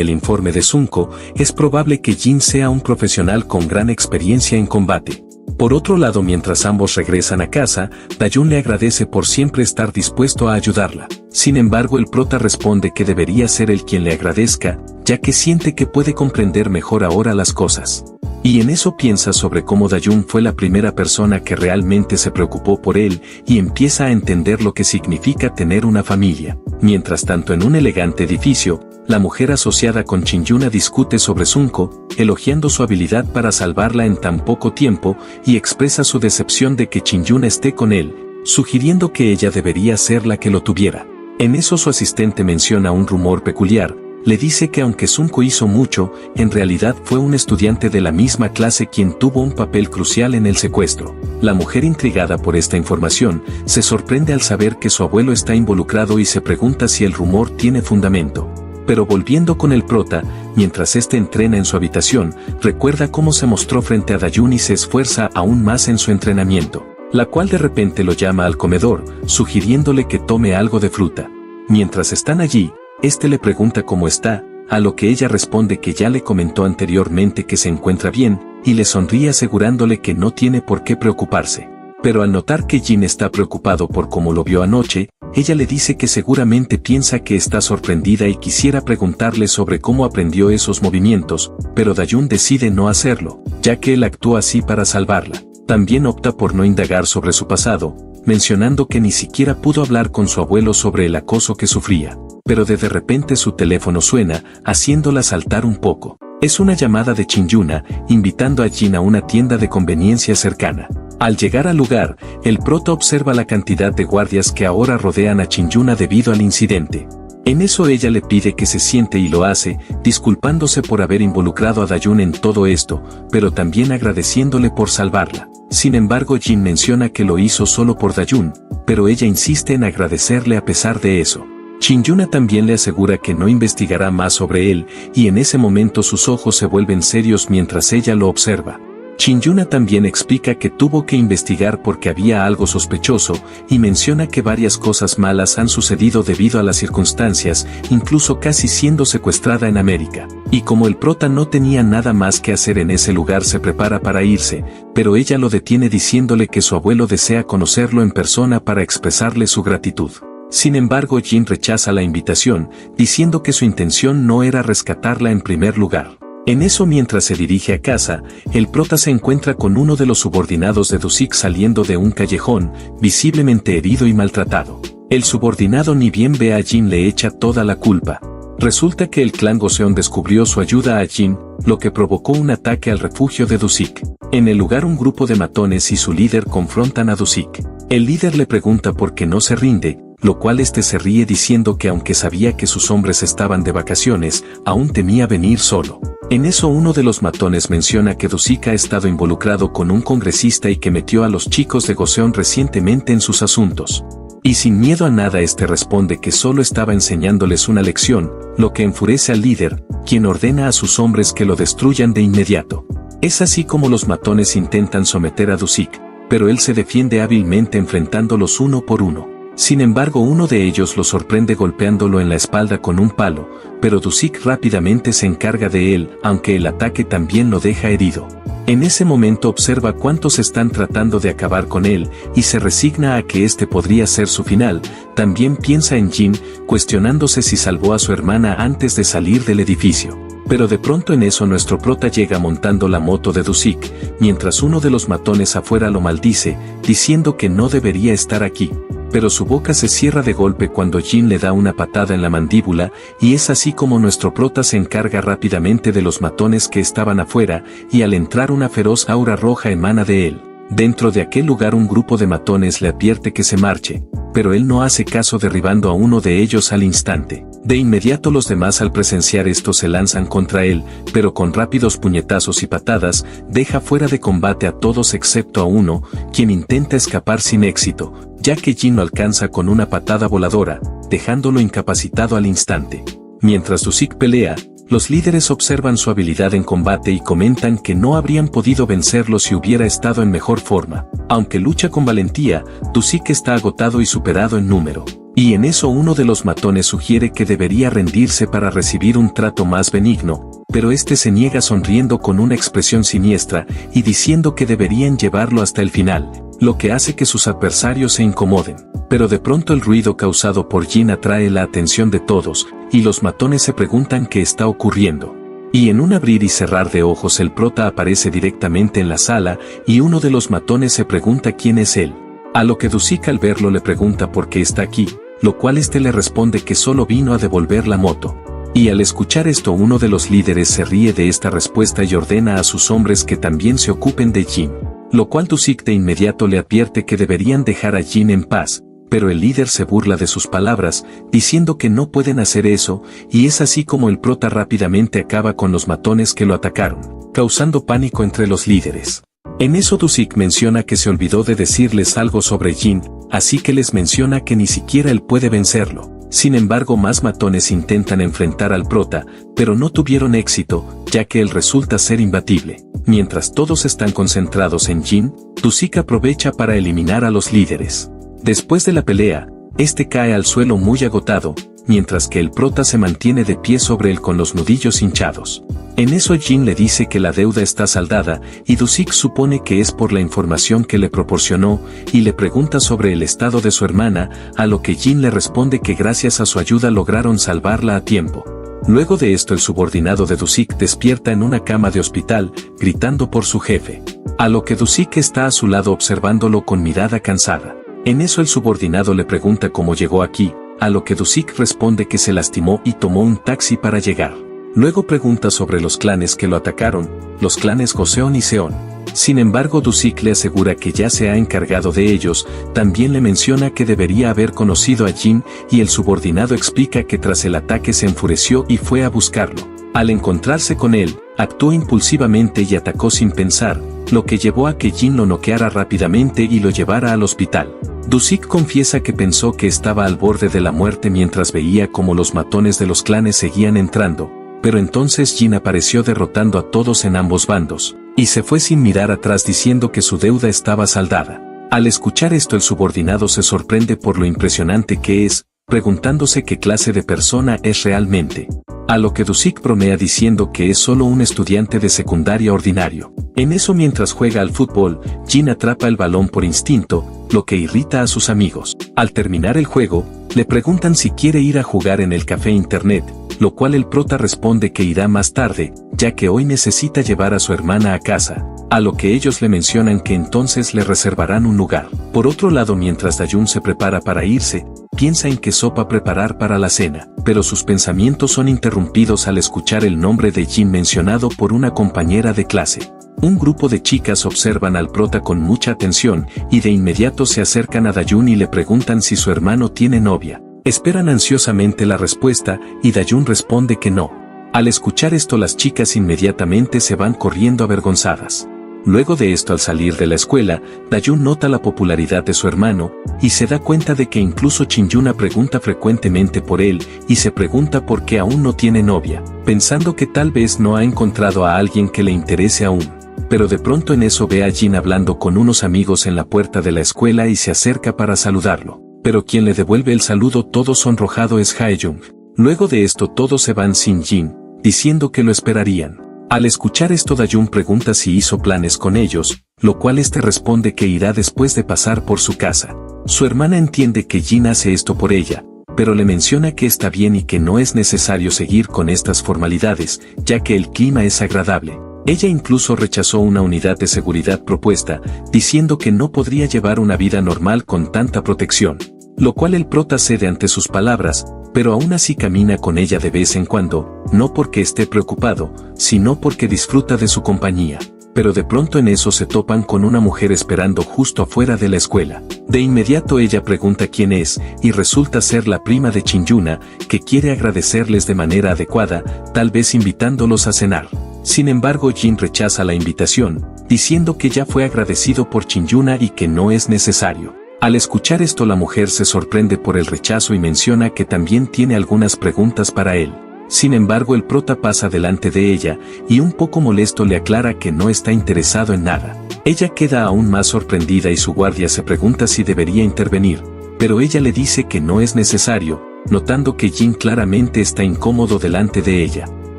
el informe de Sunko, es probable que Jin sea un profesional con gran experiencia en combate. Por otro lado, mientras ambos regresan a casa, Dayun le agradece por siempre estar dispuesto a ayudarla. Sin embargo, el prota responde que debería ser él quien le agradezca, ya que siente que puede comprender mejor ahora las cosas. Y en eso piensa sobre cómo Dayun fue la primera persona que realmente se preocupó por él y empieza a entender lo que significa tener una familia. Mientras tanto, en un elegante edificio, la mujer asociada con Shin-yuna discute sobre Sunko, elogiando su habilidad para salvarla en tan poco tiempo y expresa su decepción de que Shin-yuna esté con él, sugiriendo que ella debería ser la que lo tuviera. En eso su asistente menciona un rumor peculiar. Le dice que aunque Sunko hizo mucho, en realidad fue un estudiante de la misma clase quien tuvo un papel crucial en el secuestro. La mujer, intrigada por esta información, se sorprende al saber que su abuelo está involucrado y se pregunta si el rumor tiene fundamento. Pero volviendo con el prota, mientras este entrena en su habitación, recuerda cómo se mostró frente a Dayun y se esfuerza aún más en su entrenamiento, la cual de repente lo llama al comedor, sugiriéndole que tome algo de fruta. Mientras están allí, este le pregunta cómo está, a lo que ella responde que ya le comentó anteriormente que se encuentra bien, y le sonríe asegurándole que no tiene por qué preocuparse. Pero al notar que Jin está preocupado por cómo lo vio anoche, ella le dice que seguramente piensa que está sorprendida y quisiera preguntarle sobre cómo aprendió esos movimientos, pero Dayun decide no hacerlo, ya que él actúa así para salvarla. También opta por no indagar sobre su pasado, mencionando que ni siquiera pudo hablar con su abuelo sobre el acoso que sufría. Pero de repente su teléfono suena, haciéndola saltar un poco. Es una llamada de Shin-yuna, invitando a Jin a una tienda de conveniencia cercana. Al llegar al lugar, el prota observa la cantidad de guardias que ahora rodean a Shin-yuna debido al incidente. En eso ella le pide que se siente y lo hace, disculpándose por haber involucrado a Dayun en todo esto, pero también agradeciéndole por salvarla. Sin embargo, Jin menciona que lo hizo solo por Dayun, pero ella insiste en agradecerle a pesar de eso. Shin-yuna también le asegura que no investigará más sobre él, y en ese momento sus ojos se vuelven serios mientras ella lo observa. Shin-yuna también explica que tuvo que investigar porque había algo sospechoso, y menciona que varias cosas malas han sucedido debido a las circunstancias, incluso casi siendo secuestrada en América. Y como el prota no tenía nada más que hacer en ese lugar, se prepara para irse, pero ella lo detiene diciéndole que su abuelo desea conocerlo en persona para expresarle su gratitud. Sin embargo, Jin rechaza la invitación, diciendo que su intención no era rescatarla en primer lugar. En eso, mientras se dirige a casa, el prota se encuentra con uno de los subordinados de Do-sik saliendo de un callejón, visiblemente herido y maltratado. El subordinado, ni bien ve a Jin, le echa toda la culpa. Resulta que el clan Goseon descubrió su ayuda a Jin, lo que provocó un ataque al refugio de Do-sik. En el lugar, un grupo de matones y su líder confrontan a Do-sik. El líder le pregunta por qué no se rinde, lo cual este se ríe diciendo que aunque sabía que sus hombres estaban de vacaciones, aún temía venir solo. En eso, uno de los matones menciona que Do-sik ha estado involucrado con un congresista y que metió a los chicos de Goseon recientemente en sus asuntos. Y sin miedo a nada, este responde que solo estaba enseñándoles una lección, lo que enfurece al líder, quien ordena a sus hombres que lo destruyan de inmediato. Es así como los matones intentan someter a Do-sik, pero él se defiende hábilmente enfrentándolos uno por uno. Sin embargo, uno de ellos lo sorprende golpeándolo en la espalda con un palo, pero Do-sik rápidamente se encarga de él, aunque el ataque también lo deja herido. En ese momento observa cuántos están tratando de acabar con él, y se resigna a que este podría ser su final. También piensa en Jin, cuestionándose si salvó a su hermana antes de salir del edificio. Pero de pronto en eso nuestro prota llega montando la moto de Do-sik, mientras uno de los matones afuera lo maldice, diciendo que no debería estar aquí. Pero su boca se cierra de golpe cuando Jin le da una patada en la mandíbula, y es así como nuestro prota se encarga rápidamente de los matones que estaban afuera, y al entrar una feroz aura roja emana de él. Dentro de aquel lugar, un grupo de matones le advierte que se marche, pero él no hace caso, derribando a uno de ellos al instante. De inmediato los demás, al presenciar esto, se lanzan contra él, pero con rápidos puñetazos y patadas, deja fuera de combate a todos excepto a uno, quien intenta escapar sin éxito, ya que Jin lo alcanza con una patada voladora, dejándolo incapacitado al instante. Mientras Do-sik pelea, los líderes observan su habilidad en combate y comentan que no habrían podido vencerlo si hubiera estado en mejor forma. Aunque lucha con valentía, Do-sik está agotado y superado en número. Y en eso uno de los matones sugiere que debería rendirse para recibir un trato más benigno, pero este se niega sonriendo con una expresión siniestra y diciendo que deberían llevarlo hasta el final, lo que hace que sus adversarios se incomoden. Pero de pronto el ruido causado por Jin atrae la atención de todos, y los matones se preguntan qué está ocurriendo. Y en un abrir y cerrar de ojos el prota aparece directamente en la sala, y uno de los matones se pregunta quién es él. A lo que Dusik al verlo le pregunta por qué está aquí, lo cual este le responde que solo vino a devolver la moto. Y al escuchar esto uno de los líderes se ríe de esta respuesta y ordena a sus hombres que también se ocupen de Jin. Lo cual Dusik de inmediato le advierte que deberían dejar a Jin en paz, pero el líder se burla de sus palabras, diciendo que no pueden hacer eso, y es así como el prota rápidamente acaba con los matones que lo atacaron, causando pánico entre los líderes. En eso Dusik menciona que se olvidó de decirles algo sobre Jin, así que les menciona que ni siquiera él puede vencerlo. Sin embargo, más matones intentan enfrentar al prota, pero no tuvieron éxito, ya que él resulta ser imbatible. Mientras todos están concentrados en Jin, Dusik aprovecha para eliminar a los líderes. Después de la pelea, este cae al suelo muy agotado, mientras que el prota se mantiene de pie sobre él con los nudillos hinchados. En eso Jin le dice que la deuda está saldada, y Dusik supone que es por la información que le proporcionó, y le pregunta sobre el estado de su hermana, a lo que Jin le responde que gracias a su ayuda lograron salvarla a tiempo. Luego de esto el subordinado de Dusik despierta en una cama de hospital, gritando por su jefe. A lo que Dusik está a su lado observándolo con mirada cansada. En eso el subordinado le pregunta cómo llegó aquí, a lo que Dusik responde que se lastimó y tomó un taxi para llegar. Luego pregunta sobre los clanes que lo atacaron, los clanes Joseon y Seon. Sin embargo, Dusik le asegura que ya se ha encargado de ellos, también le menciona que debería haber conocido a Jin, y el subordinado explica que tras el ataque se enfureció y fue a buscarlo. Al encontrarse con él, actuó impulsivamente y atacó sin pensar, lo que llevó a que Jin lo noqueara rápidamente y lo llevara al hospital. Dusik confiesa que pensó que estaba al borde de la muerte mientras veía cómo los matones de los clanes seguían entrando, pero entonces Jin apareció derrotando a todos en ambos bandos, y se fue sin mirar atrás diciendo que su deuda estaba saldada. Al escuchar esto el subordinado se sorprende por lo impresionante que es, preguntándose qué clase de persona es realmente. A lo que Dusik bromea diciendo que es solo un estudiante de secundaria ordinario. En eso mientras juega al fútbol, Jin atrapa el balón por instinto, lo que irrita a sus amigos. Al terminar el juego, le preguntan si quiere ir a jugar en el café internet, lo cual el prota responde que irá más tarde, ya que hoy necesita llevar a su hermana a casa, a lo que ellos le mencionan que entonces le reservarán un lugar. Por otro lado, mientras Dayun se prepara para irse, piensa en qué sopa preparar para la cena, pero sus pensamientos son interrumpidos al escuchar el nombre de Jin mencionado por una compañera de clase. Un grupo de chicas observan al prota con mucha atención y de inmediato se acercan a Dayun y le preguntan si su hermano tiene novia. Esperan ansiosamente la respuesta y Dayun responde que no. Al escuchar esto las chicas inmediatamente se van corriendo avergonzadas. Luego de esto al salir de la escuela, Dayun nota la popularidad de su hermano, y se da cuenta de que incluso Chin-yuna pregunta frecuentemente por él y se pregunta por qué aún no tiene novia, pensando que tal vez no ha encontrado a alguien que le interese aún. Pero de pronto en eso ve a Jin hablando con unos amigos en la puerta de la escuela y se acerca para saludarlo. Pero quien le devuelve el saludo todo sonrojado es Hae-jung. Luego de esto todos se van sin Jin, diciendo que lo esperarían. Al escuchar esto Dayun pregunta si hizo planes con ellos, lo cual este responde que irá después de pasar por su casa. Su hermana entiende que Jin hace esto por ella, pero le menciona que está bien y que no es necesario seguir con estas formalidades, ya que el clima es agradable. Ella incluso rechazó una unidad de seguridad propuesta, diciendo que no podría llevar una vida normal con tanta protección, lo cual el prota cede ante sus palabras, pero aún así camina con ella de vez en cuando, no porque esté preocupado, sino porque disfruta de su compañía. Pero de pronto en eso se topan con una mujer esperando justo afuera de la escuela. De inmediato ella pregunta quién es, y resulta ser la prima de Chin-yuna, que quiere agradecerles de manera adecuada, tal vez invitándolos a cenar. Sin embargo Jin rechaza la invitación, diciendo que ya fue agradecido por Chin-yuna y que no es necesario. Al escuchar esto la mujer se sorprende por el rechazo y menciona que también tiene algunas preguntas para él. Sin embargo el prota pasa delante de ella, y un poco molesto le aclara que no está interesado en nada. Ella queda aún más sorprendida y su guardia se pregunta si debería intervenir, pero ella le dice que no es necesario, notando que Jin claramente está incómodo delante de ella.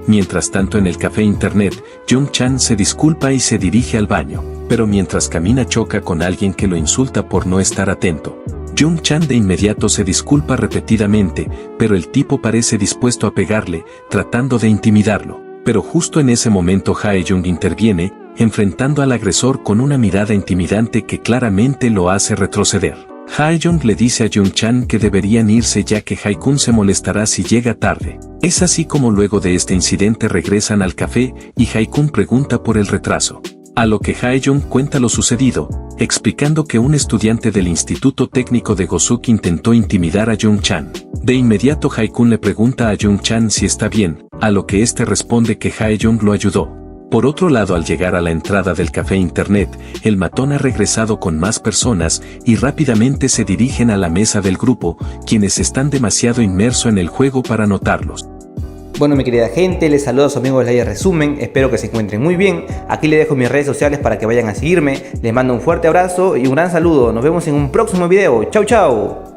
Mientras tanto en el café internet, Jung-chan se disculpa y se dirige al baño, pero mientras camina choca con alguien que lo insulta por no estar atento. Jung-chan de inmediato se disculpa repetidamente, pero el tipo parece dispuesto a pegarle, tratando de intimidarlo. Pero justo en ese momento Hae-jung interviene, enfrentando al agresor con una mirada intimidante que claramente lo hace retroceder. Hae-jung le dice a Jung-chan que deberían irse ya que Hae-kun se molestará si llega tarde. Es así como luego de este incidente regresan al café y Hae-kun pregunta por el retraso. A lo que Hae-jung cuenta lo sucedido, explicando que un estudiante del Instituto Técnico de Gosuk intentó intimidar a Jung-chan. De inmediato Hae-kun le pregunta a Jung-chan si está bien, a lo que este responde que Hae-jung lo ayudó. Por otro lado, al llegar a la entrada del café internet, el matón ha regresado con más personas y rápidamente se dirigen a la mesa del grupo, quienes están demasiado inmersos en el juego para notarlos. Bueno, mi querida gente, les saludo a su amigo Slayer Resumen, espero que se encuentren muy bien. Aquí les dejo mis redes sociales para que vayan a seguirme, les mando un fuerte abrazo y un gran saludo. Nos vemos en un próximo video. Chau chau.